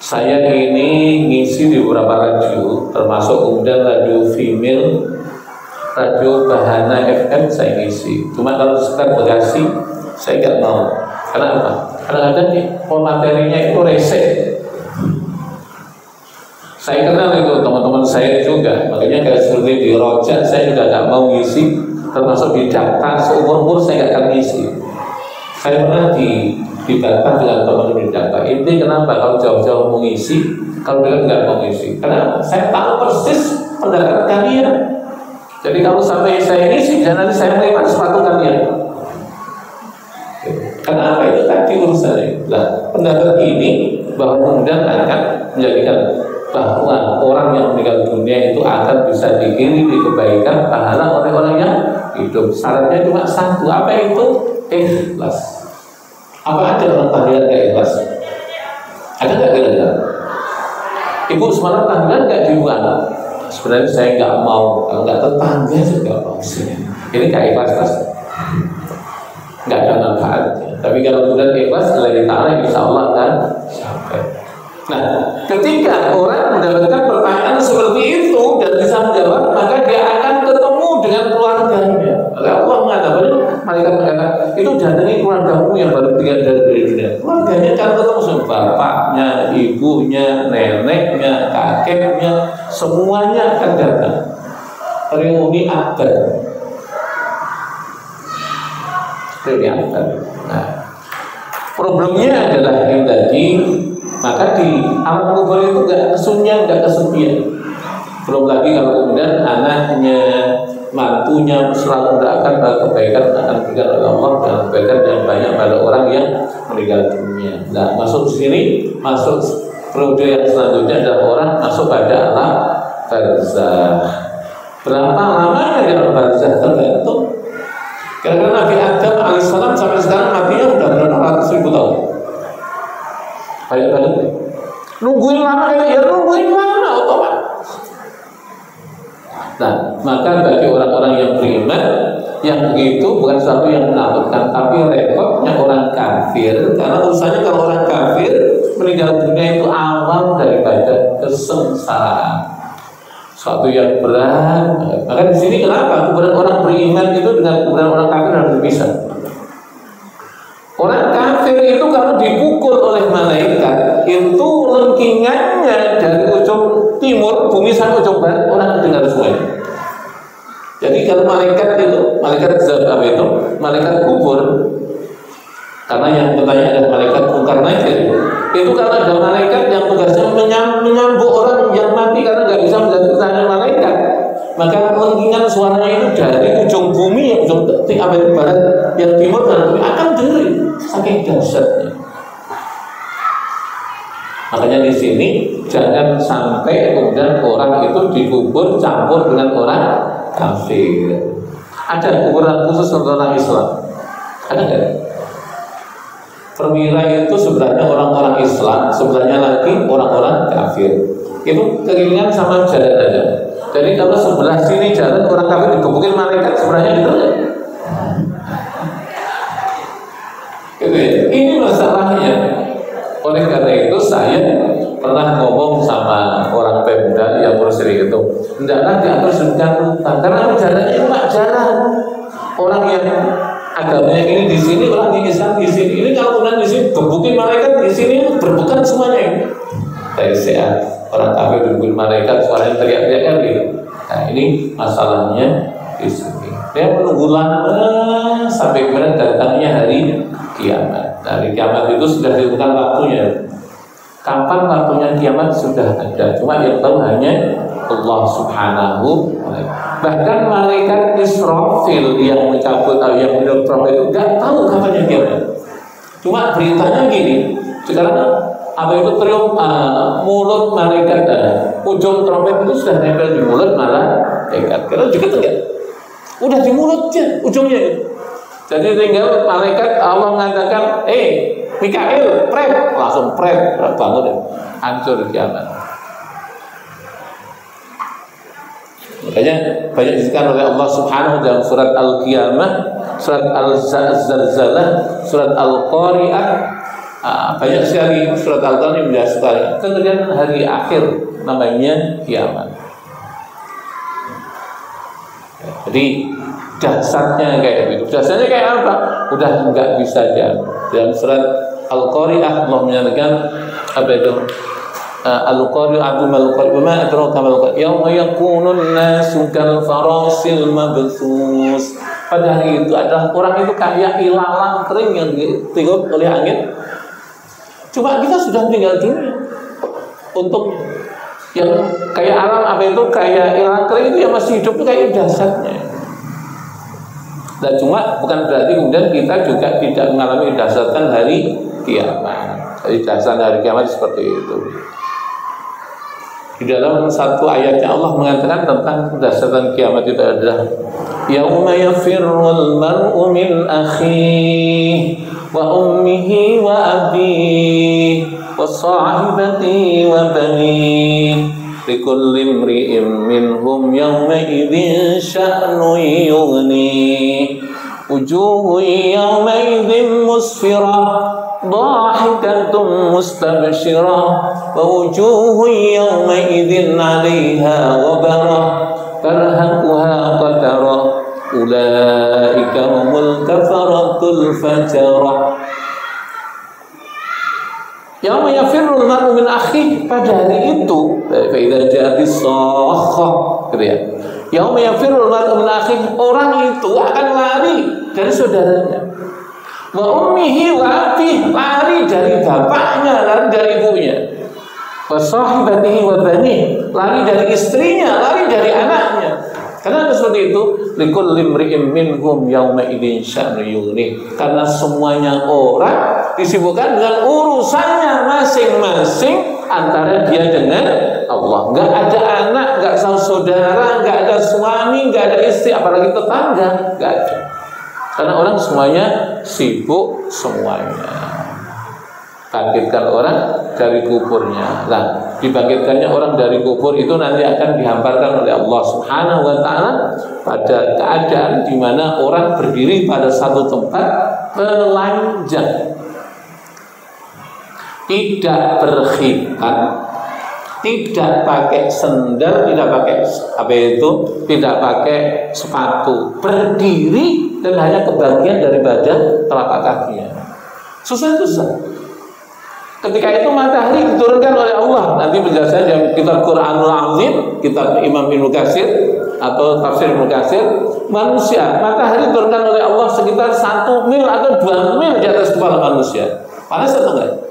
Saya ini ngisi di beberapa radio, termasuk kemudian radio female, radio Bahana FM saya ngisi. Cuma kalau sekitar Bekasi, saya nggak mau. Kenapa? Karena ada nih, materinya itu resek. Saya kenal itu teman-teman saya juga, makanya kayak seperti di Rojak, saya juga nggak mau ngisi, termasuk di data seumur-umur saya nggak akan ngisi. Saya pernah dibantah dengan teman-teman di data. Ini kenapa kalau jauh-jauh mau ngisi, kalau dia nggak mau ngisi? Karena saya tahu persis pendapat kalian. Jadi kalau sampai saya ngisi, jangan nanti saya menerima sepatu kalian. Kenapa itu tadi urusannya? Nah, pendapat ini bahwa kemudian akan menjadikan bahwa orang yang meninggal dunia itu akan bisa dikirimi kebaikan pahala oleh orang yang hidup. Syaratnya cuma satu, apa itu? Ikhlas. Apa ada orang tahlilan gak ikhlas? Ada nggak kira-kira? Ibu semalam tahlilan gak di luar? sebenarnya saya nggak mau, kalau nggak tetangga juga mau sih. Ini nggak ikhlas, nggak ada manfaatnya. Tapi kalau sudah ikhlas, Allah Taala insya Allah akan sampai. Nah, ketika orang mendapatkan pertanyaan seperti itu dan bisa menjawab, maka dia akan ketemu dengan keluarganya. Maka Allah mengatakan, malaikat mengatakan, itu datangi keluargamu yang baru tinggal dari dunia. Keluarganya akan ketemu sama bapaknya, ibunya, neneknya, kakeknya, semuanya akan datang. Reuni akad. Reuni akad. Nah, problemnya adalah yang tadi. Maka di alam kubur itu nggak kesunyian, nggak kesepian. Belum lagi kalau kemudian anaknya, mantunya selalu mendoakan kebaikan akan diberikan oleh Allah dan kebaikan yang banyak pada orang yang meninggal dunia. Nah, masuk sini, masuk periode yang selanjutnya adalah orang masuk pada alam barzakh. Berapa lamanya di alam barzakh tergantung. Karena Nabi Adam alaihissalam sampai sekarang matinya sudah berapa ratus ribu tahun. Banyak banget. Nungguin lama ya nungguin lama otomatis. Nah, maka bagi orang-orang yang beriman, yang begitu bukan sesuatu yang menakutkan, tapi repotnya orang kafir. Karena urusannya kalau orang kafir meninggal dunia itu awal daripada kesengsaraan, suatu yang berat. Maka di sini kenapa kuburan orang beriman itu dengan kuburan orang kafir harus dipisah. Orang kafir itu kalau dipukul oleh malaikat, itu lengkingannya dari ujung timur bumi sampai ujung barat orang dengar semuanya. Jadi kalau malaikat itu, malaikat zab itu, malaikat kubur, karena yang bertanya adalah malaikat mungkar nakir. Itu karena ada malaikat yang tugasnya menyambut orang yang mati karena nggak bisa menjadi pertanyaan malaikat. Maka lengkingan suaranya itu dari ujung bumi yang ujung barat, yang timur dan akan deri saking dahsyatnya. Makanya di sini jangan sampai kemudian orang itu dikubur campur dengan orang kafir. Ada kuburan khusus untuk orang Islam? Ada nggak? Perwira itu sebelahnya orang-orang Islam, sebelahnya lagi orang-orang kafir. Itu keringan sama jalan aja. Jadi kalau sebelah sini jalan orang kafir dikebukin malaikat, sebelahnya gitu ya. Gitu ya. Ini masalahnya. Oleh karena itu saya pernah ngomong sama orang Pemda yang ngurus itu, hendaklah diatur sedemikian rupa. Karena jalannya cuma jalan. Orang yang agamanya ini di sini, orang yang Islam di sini. Ini kalau kemudian di sini gebukin malaikat di sini berbukan semuanya ini. Dari sehat orang kafir dibukin malaikat suaranya teriak-teriak kan gitu. Nah ini masalahnya di sini. Dia menunggu lama sampai kemudian datangnya hari kiamat. Hari kiamat itu sudah ditentukan waktunya. Kapan waktunya kiamat sudah ada. Cuma yang tahu hanya Allah Subhanahu wa ta'ala. Bahkan malaikat Israfil yang mencabut yang menurut itu nggak tahu kapan kiamat. Cuma beritanya gini. Sekarang apa itu trium mulut malaikat, ujung trompet itu sudah nempel di mulut malaikat. Karena juga enggak, udah di mulutnya ujungnya. Jadi tinggal malaikat Allah mengatakan, Mikail, pret, langsung pret, bangun, hancur kiamat. Makanya banyak disebutkan oleh Allah Subhanahu dalam surat Al-Qiyamah, surat Al-Zalzalah, surat Al-Qari'ah. Banyak sekali surat Al-Qur'an yang menjelaskan kemudian hari akhir namanya kiamat. Jadi dasarnya kayak gitu. Dasarnya kayak apa? Udah nggak bisa jalan. Dalam surat Al-Qari'ah Allah menyatakan apa itu? Al-Qari'ah mal-Qari'ah ma adraka mal-Qari'ah yauma yakunun nasu kal farasil mabthus. Pada hari itu adalah orang itu kayak ilalang kering yang ditiup oleh angin. Cuma kita sudah meninggal dunia. Untuk yang kayak alam apa itu kayak ilalang kering itu yang masih hidup itu kayak dahsyatnya. Dan cuma bukan berarti kemudian kita juga tidak mengalami dahsyatan hari kiamat. Jadi dahsyatan hari kiamat seperti itu. Di dalam satu ayatnya Allah mengatakan tentang kedahsyatan kiamat itu adalah yauma yafirrul mar'u min akhihi wa ummihi wa abihi wa sahibatihi wa banihi likulli imri'in minhum yawma idzin sya'nun yughni wujuhun yawma idzin musfirah dhahikatun mustabshirah wa wujuhun yawma idzin 'alaiha ghabarah tarhaquha qatarah ulaika humul kafaratul fajarah. Yauma yafirrul mar'u min akhihi, pada hari itu fa idza ja'atis shakhah gitu ya. Yauma yafirrul mar'u min akhihi, orang itu akan lari dari saudaranya. Wa ummihi wa abihi, lari dari bapaknya, lari dari ibunya. Wa sahibatihi wa banihi, lari dari istrinya, lari dari anaknya. Karena seperti itu, likulli imri'in minhum yauma idzin sya'nun yughni, karena semuanya orang disibukkan dengan urusannya masing-masing antara dia dengan Allah. Enggak ada anak, enggak ada saudara, enggak ada suami, enggak ada istri, apalagi tetangga, enggak ada. Karena orang semuanya sibuk semuanya. Bangkitkan orang dari kuburnya. Nah, dibangkitkannya orang dari kubur itu nanti akan dihamparkan oleh Allah Subhanahu wa taala pada keadaan di mana orang berdiri pada satu tempat telanjang. Tidak berkhitah, tidak pakai sendal, tidak pakai tidak pakai sepatu, berdiri dan hanya kebagian daripada telapak kakinya. Susah. Ketika itu matahari diturunkan oleh Allah. Nanti penjelasan dalam kitab Quranul Azim, kitab Imam Ibnu Katsir atau tafsir Ibnu Katsir, manusia matahari diturunkan oleh Allah sekitar 1 mil atau 2 mil di atas kepala manusia. Panas atau enggak?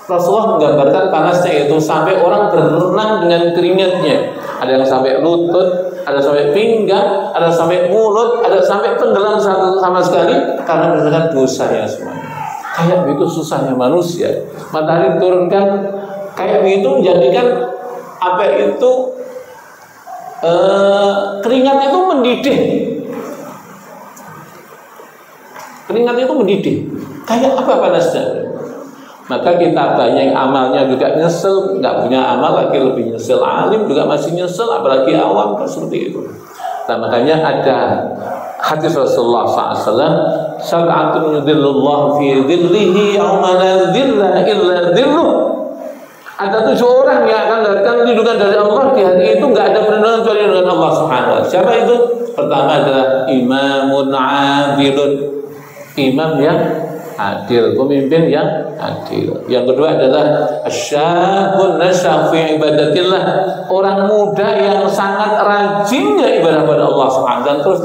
Rasulullah menggambarkan panasnya itu sampai orang berenang dengan keringatnya. Ada yang sampai lutut, ada sampai pinggang, ada sampai mulut, ada sampai tenggelam sama sekali karena berdasarkan dosanya semuanya. Kayak begitu susahnya manusia. Matahari diturunkan kayak begitu menjadikan keringat itu mendidih. Keringat itu mendidih. Kayak apa panasnya? Maka kita banyak amalnya juga nyesel, nggak punya amal lagi lebih nyesel. Alim juga masih nyesel, apalagi awam kan seperti itu. Nah, makanya ada hadis Rasulullah SAW, sab'atun yudhillullah fi dhillihi yawma la dhilla illa dhilluh. Ada 7 orang yang akan datang lindungan dari Allah di hari itu, nggak ada perlindungan kecuali dengan Allah Subhanahu wa taala. Siapa itu? Pertama adalah imamun adilun, imam yang adil, pemimpin yang adil. Yang kedua adalah asyabun nasya fi ibadatillah, orang muda yang sangat rajinnya ibadah pada Allah Subhanahu wa taala, terus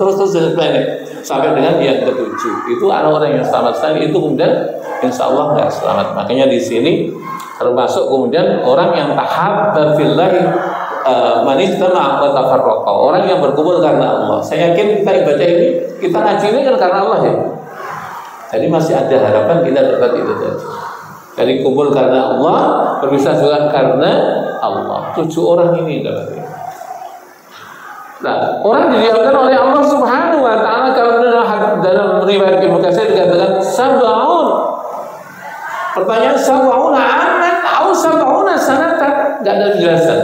sampai dengan yang ketujuh. Itu orang yang selamat sekali, itu kemudian insya Allah nggak selamat. Makanya di sini termasuk kemudian orang yang tahabba fillahi man istama'a wa tafarraqa, orang yang berkumpul karena Allah. Saya yakin kita ibadah ini, kita ngaji ini kan karena Allah ya. Jadi masih ada harapan kita dapat itu tadi. Jadi kumpul karena Allah, berpisah juga karena Allah. 7 orang ini dapat. Nah, orang didiamkan oleh Allah Subhanahu wa taala. Kalau dalam riwayat Ibnu Katsir dikatakan sab'un. Pertanyaan sab'un aman atau sab'un sanatan? Enggak ada penjelasan.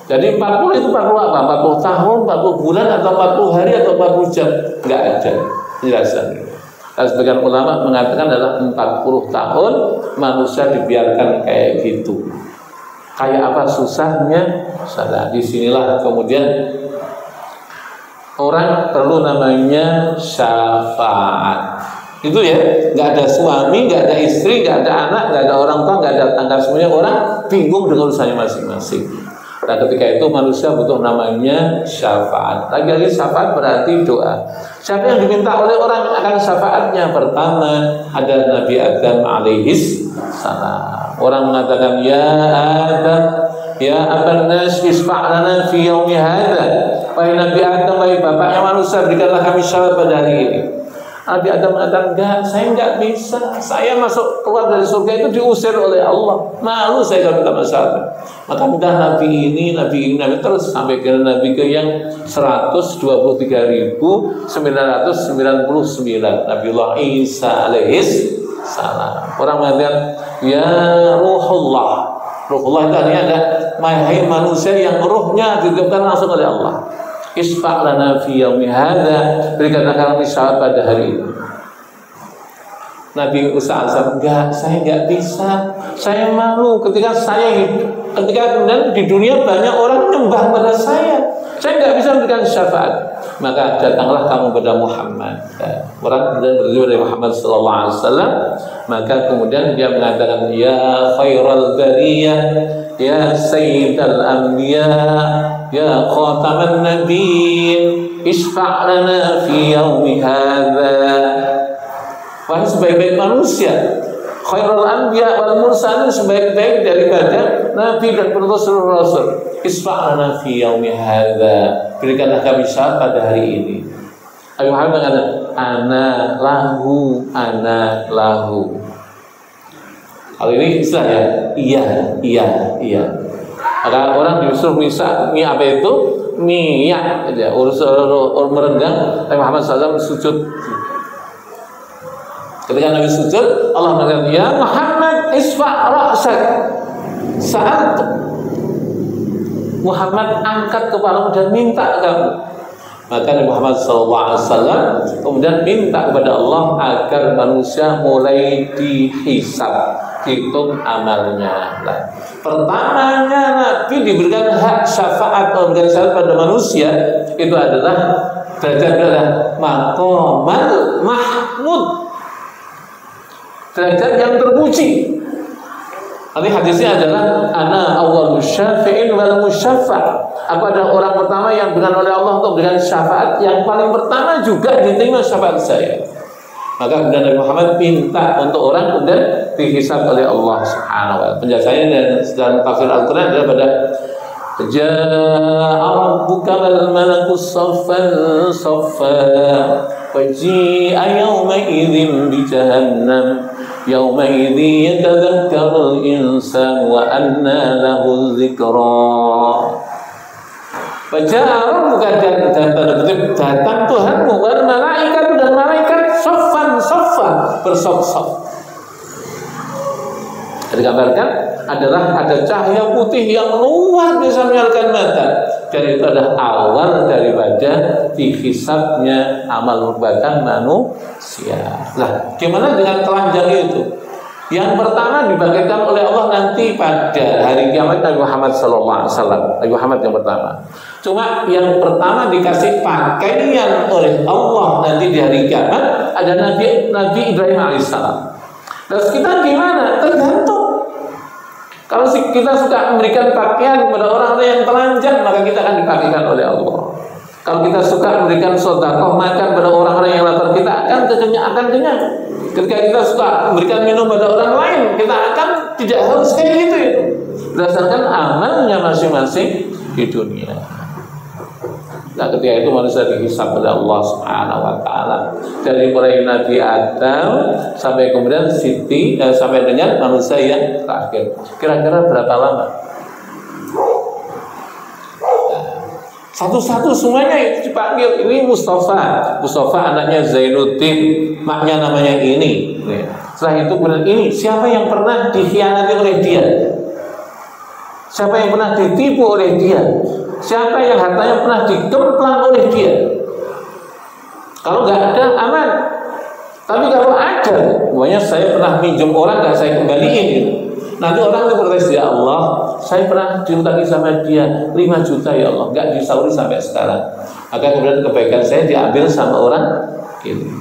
Jadi 40 itu 40 apa? 40 tahun, 40 bulan atau 40 hari atau 40 jam? Enggak ada penjelasan. Sebagian ulama mengatakan adalah 40 tahun manusia dibiarkan kayak gitu. Kayak apa susahnya? Salah. Disinilah kemudian orang perlu namanya syafaat. Itu ya, nggak ada suami, nggak ada istri, nggak ada anak, nggak ada orang tua, nggak ada tetangga, semuanya orang bingung dengan urusannya masing-masing. Nah, ketika itu manusia butuh namanya syafaat. Lagi-lagi syafaat berarti doa. Siapa yang diminta oleh orang akan syafaatnya? Pertama ada Nabi Adam alaihis salam. Orang mengatakan, ya Adam, ya aban nas isfa' lana fi yaumi hadza. Wahai Nabi Adam, wahai bapaknya manusia, berikanlah kami syafaat pada hari ini. Nabi Adam mengatakan, enggak, saya enggak bisa. Saya masuk keluar dari surga itu diusir oleh Allah. Malu saya kalau minta syafaat. Maka mudah Nabi ini terus sampai ke Nabi ke yang 123.999 Nabiullah Isa alaihis salam. Orang mengatakan, ya Ruhullah, Ruhullah itu artinya ada hai manusia yang ruhnya dititipkan langsung oleh Allah. Isfa' lana fi yaumi hadza, berikanlah kami syafaat pada hari ini. Nabi Musa alaihissalam, saya enggak bisa. Saya malu ketika kemudian di dunia banyak orang nyembah pada saya. Saya enggak bisa memberikan syafaat. Maka datanglah kamu kepada Muhammad. Orang kemudian berjumpa dari Muhammad sallallahu alaihi wasallam, maka kemudian dia mengatakan, ya khairal bariyah, ya sayyidal anbiya, ya khataman nabiyyin, isfa' lana fi yaumi hadza. Wahai sebaik-baik manusia, khairul anbiya wal mursalin, sebaik-baik daripada nabi dan penutus seluruh rasul, isfa' lana fi yaumi hadza, berikanlah kami syafaat pada hari ini. Abu Muhammad mengatakan, ana lahu. Kalau ini istilah ya, iya. Maka orang disuruh mie apa itu? Mie ya, urus merenggang. Nabi Muhammad SAW sujud. Ketika Nabi sujud, Allah mengatakan, ya Muhammad isfa' ra'sak. Saat Muhammad angkat kepalamu dan minta kamu, maka Nabi Muhammad SAW kemudian minta kepada Allah agar manusia mulai dihisab, hitung amalnya. Nah, pertamanya Nabi diberikan hak syafaat atau memberikan syafaat pada manusia itu adalah derajat maqamal mahmud, derajat yang terpuji. Nanti hadisnya adalah ana awwalus syafi'in wal musyaffa'. Aku adalah orang pertama yang diberikan oleh Allah untuk memberikan syafaat, yang paling pertama juga diterima syafaat saya. Maka kemudian Nabi Muhammad minta untuk orang kemudian dihisab oleh Allah Subhanahu wa taala. Penjelasannya dan tafsir Al-Qur'an adalah pada Ja'a rabbuka wal malaku saffan saffa waji'a yawma idzin bi jahannam yawma idzi yatadzakkarul insanu wa anna lahu dzikra. Waja'a rabbuka, datang Tuhanmu wal malaikat dan malaikat saffan saffa, bersaf-saf. Digambarkan adalah ada cahaya putih yang luar biasa menyalakan mata, dan itu adalah awal daripada dihisabnya amal perbuatan manusia. Nah, gimana dengan telanjang itu? Yang pertama dibangkitkan oleh Allah nanti pada hari kiamat, Nabi Muhammad SAW. Nabi Muhammad yang pertama. Cuma yang pertama dikasih pakaian oleh Allah nanti di hari kiamat ada Nabi Ibrahim alaihissalam. Terus kita gimana? Tergantung. Kalau kita suka memberikan pakaian kepada orang-orang yang telanjang, maka kita akan dipakaikan oleh Allah. Kalau kita suka memberikan sedekah makan pada orang-orang yang lapar, kita akan kenyang. Ketika kita suka memberikan minum pada orang lain, kita akan tidak harus kayak gitu ya. Berdasarkan amalnya masing-masing di dunia. Nah, ketika itu manusia dihisab oleh Allah Subhanahu wa taala dari mulai Nabi Adam sampai kemudian sampai dengan manusia yang terakhir. Kira-kira berapa lama? Satu-satu semuanya itu dipanggil. Ini Mustafa anaknya Zainuddin, maknya namanya ini. Setelah itu kemudian ini, siapa yang pernah dikhianati oleh dia? Siapa yang pernah ditipu oleh dia? Siapa yang hartanya pernah dikemplang oleh dia? Kalau nggak ada, aman. Tapi kalau ada, pokoknya saya pernah minjem orang nggak saya kembaliin gitu. Nanti orang itu protes, ya Allah, saya pernah diutangi sama dia 5 juta ya Allah, nggak disauri sampai sekarang. Maka kemudian kebaikan saya diambil sama orang ini.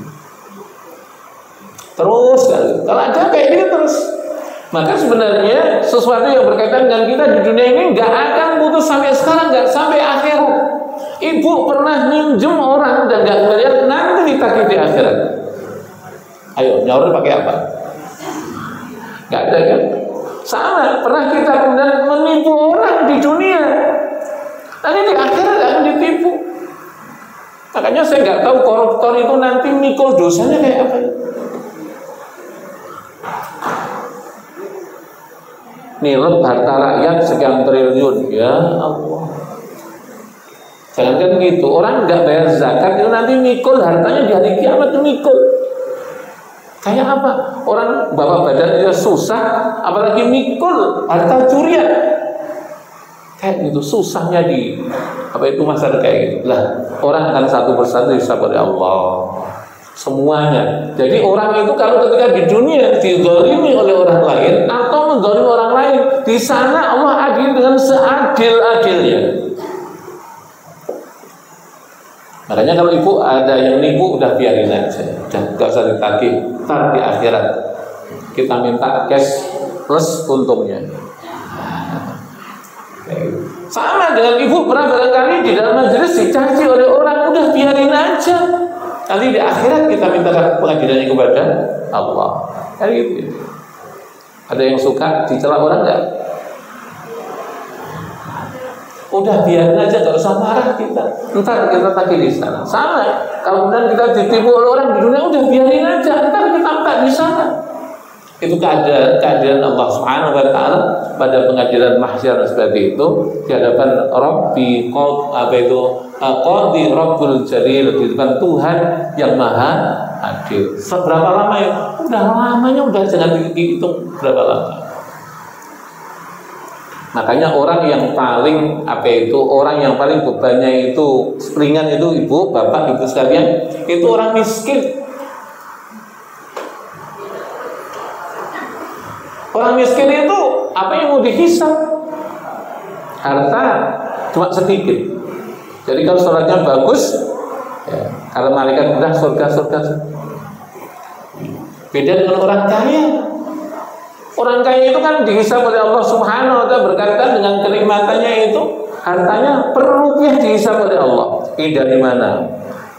Terus, kalau ada kayak gini terus. Maka sebenarnya sesuatu yang berkaitan dengan kita di dunia ini nggak akan putus sampai sekarang, nggak sampai akhirat. Ibu pernah minjem orang dan nggak melihat, nanti ditagih di akhirat. Ayo nyaur pakai apa? Nggak ada kan? Sama, pernah kita kemudian menipu orang di dunia, nanti di akhirat akan ditipu. Makanya saya nggak tahu koruptor itu nanti mikul dosanya kayak apa. Nilai harta rakyat sekian triliun, ya Allah. Jangan gitu, orang nggak bayar zakat itu nanti mikul hartanya di hari kiamat itu mikul. Kayak apa? Orang bawa badannya susah, apalagi mikul harta curian. Kayak gitu susahnya di masalah kayak gitu. Lah, orang akan satu persatu dihisab oleh Allah. Semuanya. Jadi orang itu kalau ketika di dunia dizalimi oleh orang lain atau menzalimi orang lain, di sana Allah adil dengan seadil-adilnya. Makanya kalau ibu ada yang nipu, udah biarin aja, udah gak usah ditagih. Ntar di akhirat kita minta cash plus untungnya. Sama dengan ibu pernah barangkali di dalam majelis dicaci oleh orang, udah biarin aja. Nanti di akhirat kita minta pengadilannya kepada Allah. Kayak gitu. Ada yang suka dicela orang nggak? Udah biarin aja, nggak usah marah kita. Ntar kita tagih di sana. Sama. Kalau kemudian kita ditipu oleh orang di dunia, udah biarin aja. Ntar kita minta di sana. Itu keadaan Allah Subhanahu wa taala pada pengadilan mahsyar seperti itu di hadapan Rabbi Qadi Rabbul Jalil, di depan Tuhan yang Maha Adil. Seberapa lama ya? Udah lamanya, udah jangan dihitung berapa lama. Makanya orang yang paling orang yang paling bebannya itu ringan itu ibu, bapak, ibu sekalian, itu orang miskin. Orang miskin itu apa yang mau dihisab? Harta cuma sedikit. Jadi kalau sholatnya bagus, ya, kalau malaikat udah surga. Beda dengan orang kaya. Orang kaya itu kan dihisab oleh Allah Subhanahu wa taala berkaitan dengan kenikmatannya itu, hartanya per rupiah dihisab oleh Allah. Ini dari mana?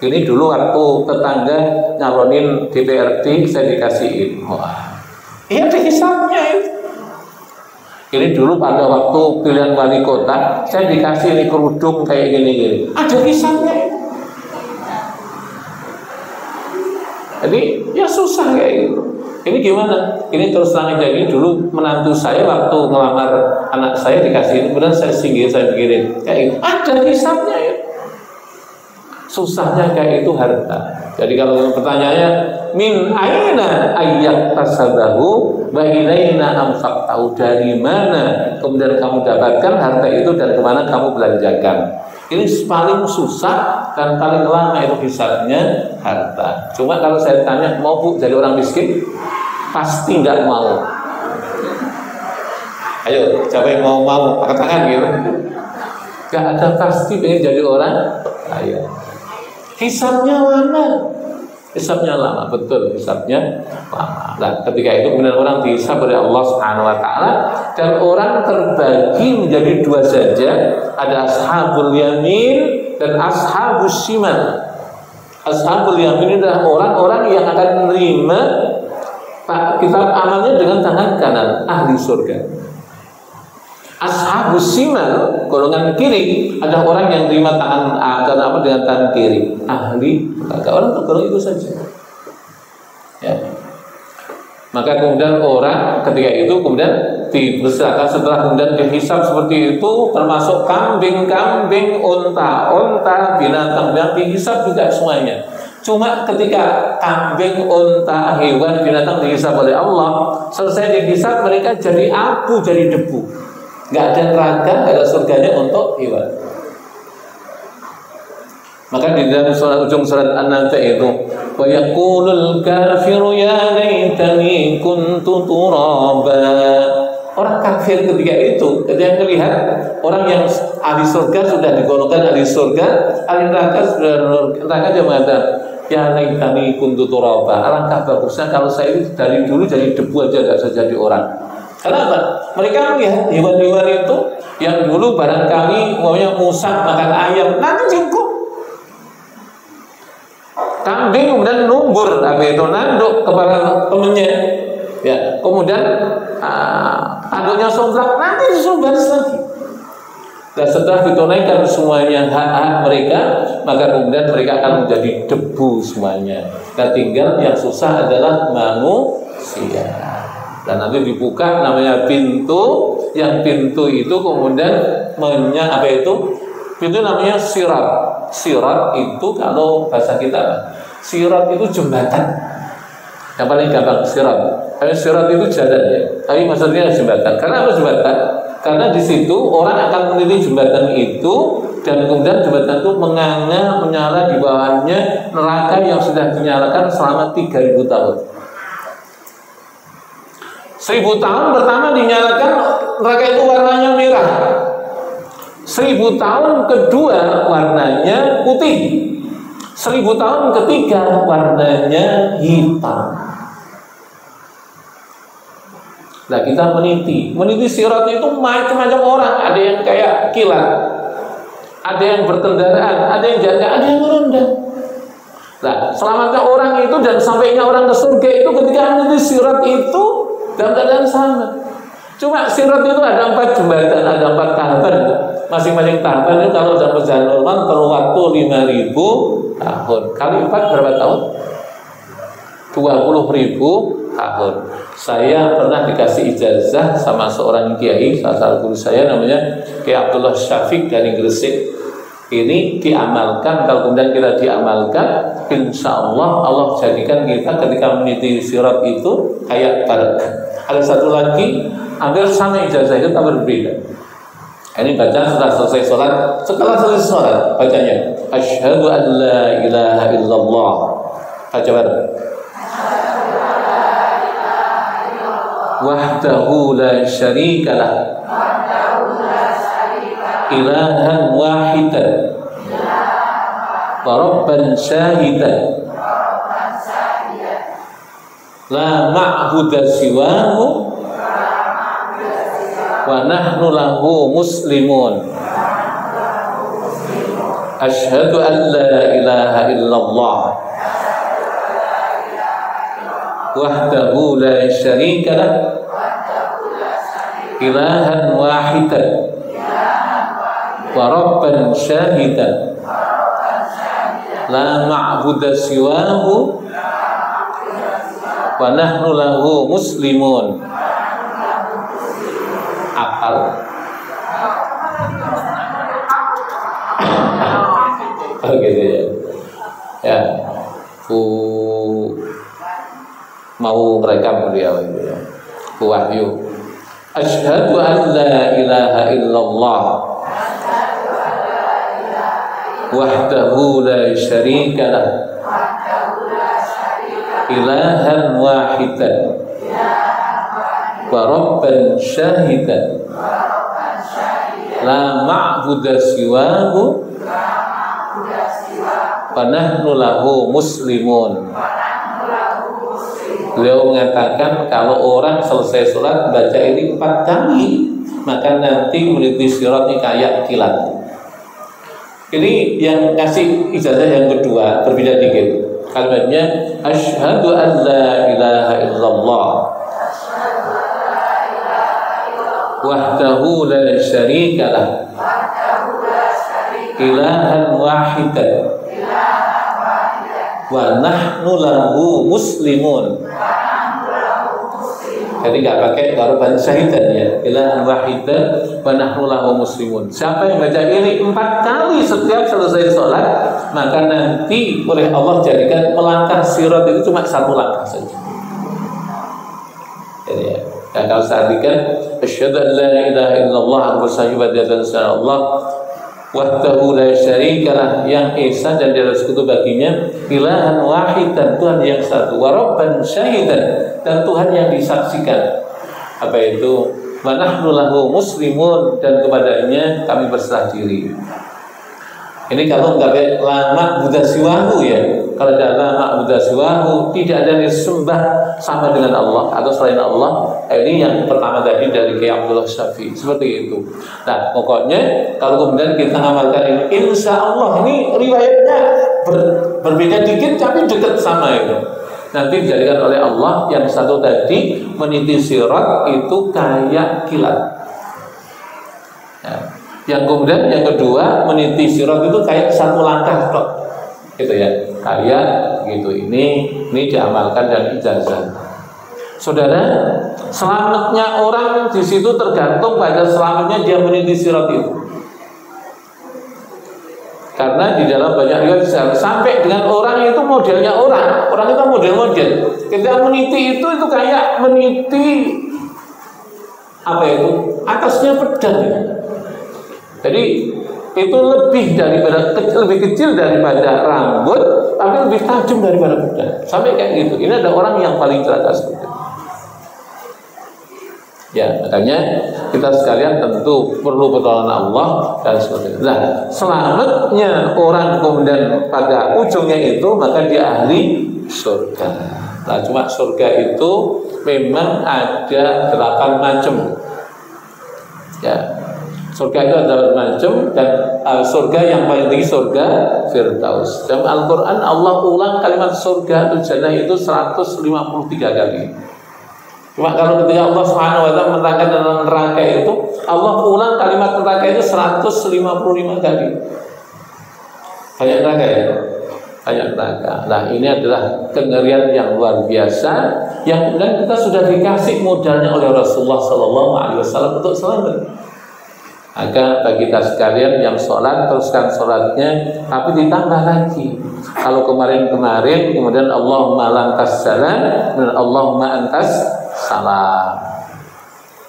Ini dulu waktu tetangga nyalonin DPRD saya dikasihin. Wah. Iya dihisabnya itu. Ini dulu pada waktu pilihan wali kota saya dikasih ini kerudung kayak gini. Ada hisabnya itu. Jadi ya susah kayak gitu. Ini gimana? Ini terus terang aja, ini dulu menantu saya waktu ngelamar anak saya dikasih, kemudian saya singgir, saya pikirin kayak gitu. Ada hisabnya ya. Susahnya kayak itu harta. Jadi kalau pertanyaannya min aina ayyak tasabahu wa ilaina anfaqtahu, dari mana kemudian kamu dapatkan harta itu dan kemana kamu belanjakan. Ini paling susah dan paling lama itu hisabnya harta. Cuma kalau saya tanya, mau bu jadi orang miskin? Pasti nggak mau. Ayo, siapa yang mau angkat tangan gitu? Gak ada, pasti pengen jadi orang kaya. Hisabnya lama. Hisabnya lama, betul, hisabnya lama. Nah, ketika itu kemudian orang dihisab oleh Allah Subhanahu wa taala, dan orang terbagi menjadi dua saja, ada ashabul yamin dan ashabus shimal. Ashabul yamin adalah orang-orang yang akan menerima kitab amalnya dengan tangan kanan, ahli surga. Ashabus shimal, golongan kiri, ada orang yang terima dengan tangan kiri, ahli neraka. Orang golongan itu saja. Ya. Maka kemudian orang ketika itu kemudian diberserahkan, setelah kemudian dihisab seperti itu, termasuk kambing, unta, binatang, dan dihisab juga semuanya. Cuma ketika kambing, unta, hewan, binatang dihisab oleh Allah, selesai dihisab mereka jadi abu, jadi debu. Nggak ada neraka, nggak ada surganya untuk hewan. Maka di dalam ujung surat An-Nafi itu, wa yaqulul kafiru ya laitani kuntu turaba. Orang kafir ketika itu, ketika melihat orang yang ahli surga sudah digolongkan ahli surga, ahli neraka sudah neraka, dia mengatakan, ya laitani kuntu turaba. Alangkah bagusnya kalau saya itu dari dulu jadi debu aja, nggak usah jadi orang. Kenapa? Mereka melihat hewan-hewan itu yang dulu barangkali maunya musang makan ayam, nanti jengkok. Kambing kemudian numbur, nanduk kepala temennya, ya. Kemudian tanduknya somplak, nanti disuruh baris lagi. Dan setelah ditunaikan semuanya hak-hak mereka, maka kemudian mereka akan menjadi debu semuanya. Dan tinggal yang susah adalah manusia. Dan nanti dibuka namanya pintu, yang pintu itu kemudian pintu namanya sirat. Sirat itu kalau bahasa kita, sirat itu jembatan. Yang paling gampang sirat. Tapi sirat itu jalan ya. Tapi maksudnya jembatan. Karena apa jembatan? Karena di situ orang akan meniti jembatan itu, dan kemudian jembatan itu menganga, menyala di bawahnya neraka yang sudah dinyalakan selama 3000 tahun. 1000 tahun pertama dinyalakan neraka itu warnanya merah. 1000 tahun kedua warnanya putih. 1000 tahun ketiga warnanya hitam. Nah kita meniti sirat itu macam-macam orang. Ada yang kayak kilat, ada yang berkendaraan, ada yang jaga, ada yang meronda. Nah selamatnya orang itu dan sampainya orang ke surga itu ketika meniti sirat itu dalam keadaan sama. Cuma sirat itu ada 4 jembatan, ada 4 tahapan. Masing-masing tahapan itu kalau dalam perjalanan normal perlu waktu 5000 tahun. Kali 4 berapa tahun? 20.000 tahun. Saya pernah dikasih ijazah sama seorang kiai, salah satu guru saya namanya Kiai Abdullah Syafiq dari Gresik. Ini diamalkan, kalau kemudian kita diamalkan, insya Allah jadikan kita ketika meniti sirat itu kayak barak. Ada satu lagi, hampir sama ijazah itu tapi berbeda. Ini baca setelah selesai sholat. Setelah selesai sholat bacanya asyhadu an la ilaha illallah. Baca bareng. Wahdahu la syarikalah ilahan wahidan wa rabban syahidan la ma'buda siwahu wa nahnu lahu muslimun. Asyhadu an la ilaha illallah wahdahu la syarikalah ilahan wahidan wa rabban syahidan la ma'buda siwahu wa nahnu lahu muslimun. Akal. Oh gitu ya. Ya. Mau merekam beliau itu ya. Wahyu. Asyhadu an la ilaha illallah wahdahu la syarikalah ilahan wahidan wa rabban syahidan la ma'buda siwahu wa nahnu lahu muslimun. Beliau mengatakan kalau orang selesai sholat baca ini 4 kali, maka nanti meniti siratnya kayak kilat. Ini yang ngasih ijazah yang kedua berbeda dikit. Kalimatnya asyhadu an la ilaha illallah wahdahu la syarikalah ilahan wahidan wa nahnu lahu muslimun. Jadi nggak pakai warban syahidan ya, ilahan wahidan wa nahnu lahu muslimun. Siapa yang baca ini 4 kali setiap selesai sholat, maka nanti oleh Allah jadikan melangkah sirat itu cuma 1 langkah saja. Jadi ya, kalau seandainya asyhadu an la ilaha illallah wa asyhadu Allah wahdahu la syarikalah, yang esa dan tiada sekutu baginya, ilahan wahidan, Tuhan yang satu, wa rabban syahidan, dan Tuhan yang disaksikan. Apa itu? Wa nahnu lahu muslimun, dan kepadanya kami berserah diri. Ini kalau enggak lama buddha siwahu ya. Kalau ada lama buddha siwahu, tidak ada yang disembah sama dengan Allah atau selain Allah. Ini yang pertama tadi dari Kiai Abdullah Syafi'i, seperti itu. Nah pokoknya kalau kemudian kita amalkan ini, insya Allah ini riwayatnya berbeda dikit tapi dekat sama itu. Nanti dijadikan oleh Allah yang satu tadi meniti sirat itu kayak kilat. Ya. Yang kemudian yang kedua meniti sirat itu kayak 1 langkah tok, gitu ya, kayak gitu. Ini diamalkan dan ijazah. Saudara, selamatnya orang di situ tergantung pada selamatnya dia meniti sirat itu. Karena di dalam banyak riwayat sampai dengan orang itu modelnya orang itu model-model. Ketika meniti itu kayak meniti apa itu? Atasnya pedang. Ya. Jadi itu lebih kecil daripada rambut, tapi lebih tajam daripada pedang. Sampai kayak gitu. Ini ada orang yang paling celaka seperti itu. Ya, makanya kita sekalian tentu perlu pertolongan Allah dan sebagainya. Nah, selamatnya orang kemudian pada ujungnya itu maka dia ahli surga. Nah, cuma surga itu memang ada 8 macam. Ya, surga itu ada 8 macam dan surga yang paling tinggi surga Firdaus. Dalam Al-Quran Allah ulang kalimat surga atau jannah itu 153 kali. Cuma kalau ketika Allah Subhanahu wa taala menerangkan tentang neraka itu, Allah ulang kalimat neraka itu 155 kali. Banyak neraka ya? Banyak neraka. Nah, ini adalah kengerian yang luar biasa yang kemudian kita sudah dikasih modalnya oleh Rasulullah sallallahu alaihi wasallam untuk selamat. Maka bagi kita sekalian yang sholat, teruskan sholatnya, tapi ditambah lagi. Kalau kemarin kemudian Allahumma lantas salam dan Allahumma antas salam.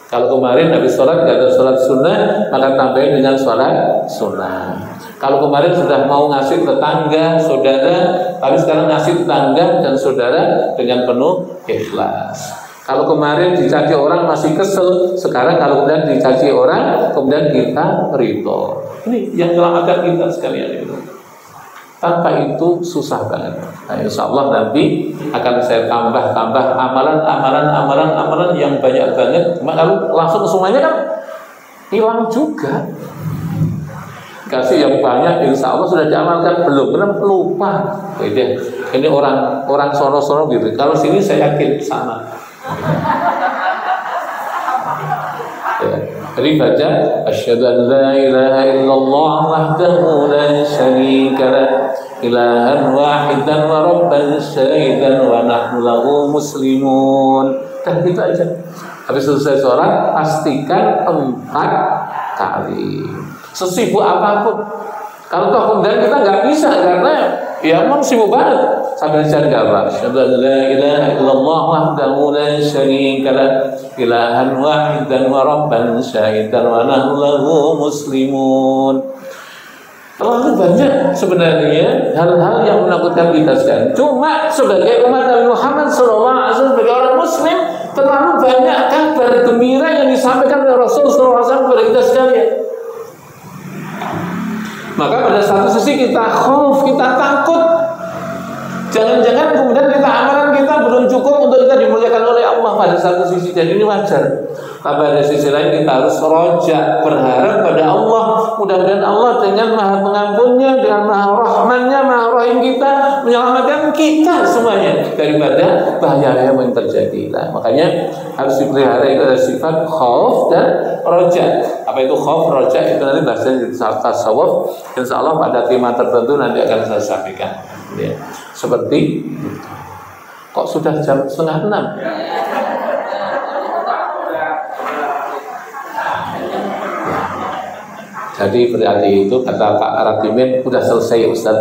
Kalau kemarin habis sholat gak ada sholat sunnah, maka tambahin dengan sholat sunnah. Kalau kemarin sudah mau ngasih tetangga, saudara, tapi sekarang ngasih tetangga dan saudara dengan penuh ikhlas. Kalau kemarin dicaci orang masih kesel, sekarang kalau kemudian dicaci orang, kemudian kita ridho. Ini yang menyelamatkan kita sekalian itu. Tanpa itu susah banget. Nah, insya Allah nanti akan saya tambah amalan yang banyak banget. Kalau langsung semuanya kan hilang juga. Kasih yang banyak, insya Allah sudah diamalkan belum? Benar lupa. Ini orang sono-sono gitu. Kalau sini saya yakin sana. Ya. Jadi baca asyhadu an la ilaha illallah wahdahu la syarika lah ilahan wahidan wa rabban syahidan wa nahnu lahu muslimun. Dan gitu aja. Habis selesai sholat pastikan 4 kali. Sesibuk apapun. Kalau toh kemudian kita nggak bisa karena ya memang sibuk banget. Sambil jaga apa? Asyhadu an la ilaha illallah wahdahu la syarika lah ilahan wahidan wa rabban syahidan wa nahnu lahu muslimun. Terlalu banyak sebenarnya hal-hal yang menakutkan kita sekalian. Cuma sebagai umat Nabi Muhammad SAW, sebagai orang Muslim, terlalu banyak kabar gembira yang disampaikan oleh Rasulullah SAW kepada kita sekalian. Maka pada satu sisi kita khauf, kita takut. Jangan-jangan kemudian amalan kita belum cukup untuk kita dimuliakan oleh Allah pada satu sisi. Jadi ini wajar. Tapi pada sisi lain kita harus roja, berharap pada Allah. Mudah-mudahan Allah dengan maha pengampunnya, dengan maha rahmannya, maha rahim kita, menyelamatkan kita semuanya daripada bahaya yang terjadi. Nah, makanya harus dipelihara itu ada sifat khauf dan roja. Apa itu khauf, roja itu nanti bahasanya di tasawuf. Insya Allah pada tema tertentu nanti akan saya sampaikan. Ya. Seperti kok sudah jam 5:30? Jadi berarti itu kata Pak Ratimin udah selesai Ustaz.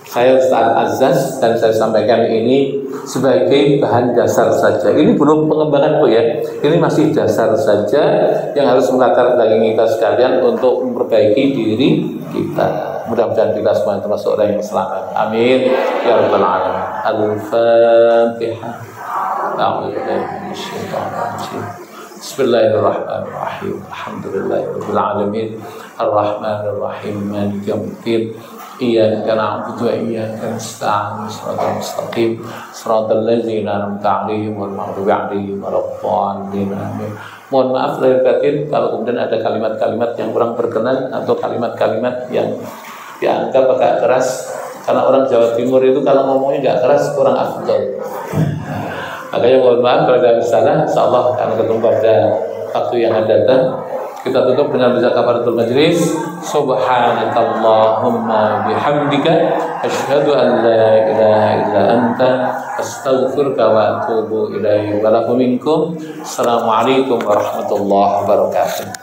Saya Ustaz Azaz dan saya sampaikan ini sebagai bahan dasar saja. Ini belum pengembangan ya. Ini masih dasar saja yang harus melatar belakangi kita sekalian untuk memperbaiki diri kita. Mudah-mudahan kita semua termasuk orang yang selamat. Amin ya rabbal alamin. Al-Fatihah. Bismillahirrahmanirrahim. Alhamdulillahirabbil alamin. Arrahmanirrahim. Maliki yaumiddin. Iyyaka na'budu wa iyyaka nasta'in. Shiratal mustaqim. Shiratal ladzina an'amta 'alaihim ghairil maghdubi 'alaihim waladdallin. Amin. Mohon maaf lahir batin kalau kemudian ada kalimat-kalimat yang kurang berkenan atau kalimat-kalimat yang dianggap agak keras, karena orang Jawa Timur itu kalau ngomongnya nggak keras kurang afdal. Makanya mohon maaf kalau ada salah. Insyaallah akan ketemu pada waktu yang akan datang. Kita tutup dengan baca kafaratul majlis. Subhanakallahumma bihamdika asyhadu an la ilaha illa anta astaghfiruka wa atubu ilaik. Wa lakum minkum. Assalamualaikum warahmatullahi wabarakatuh.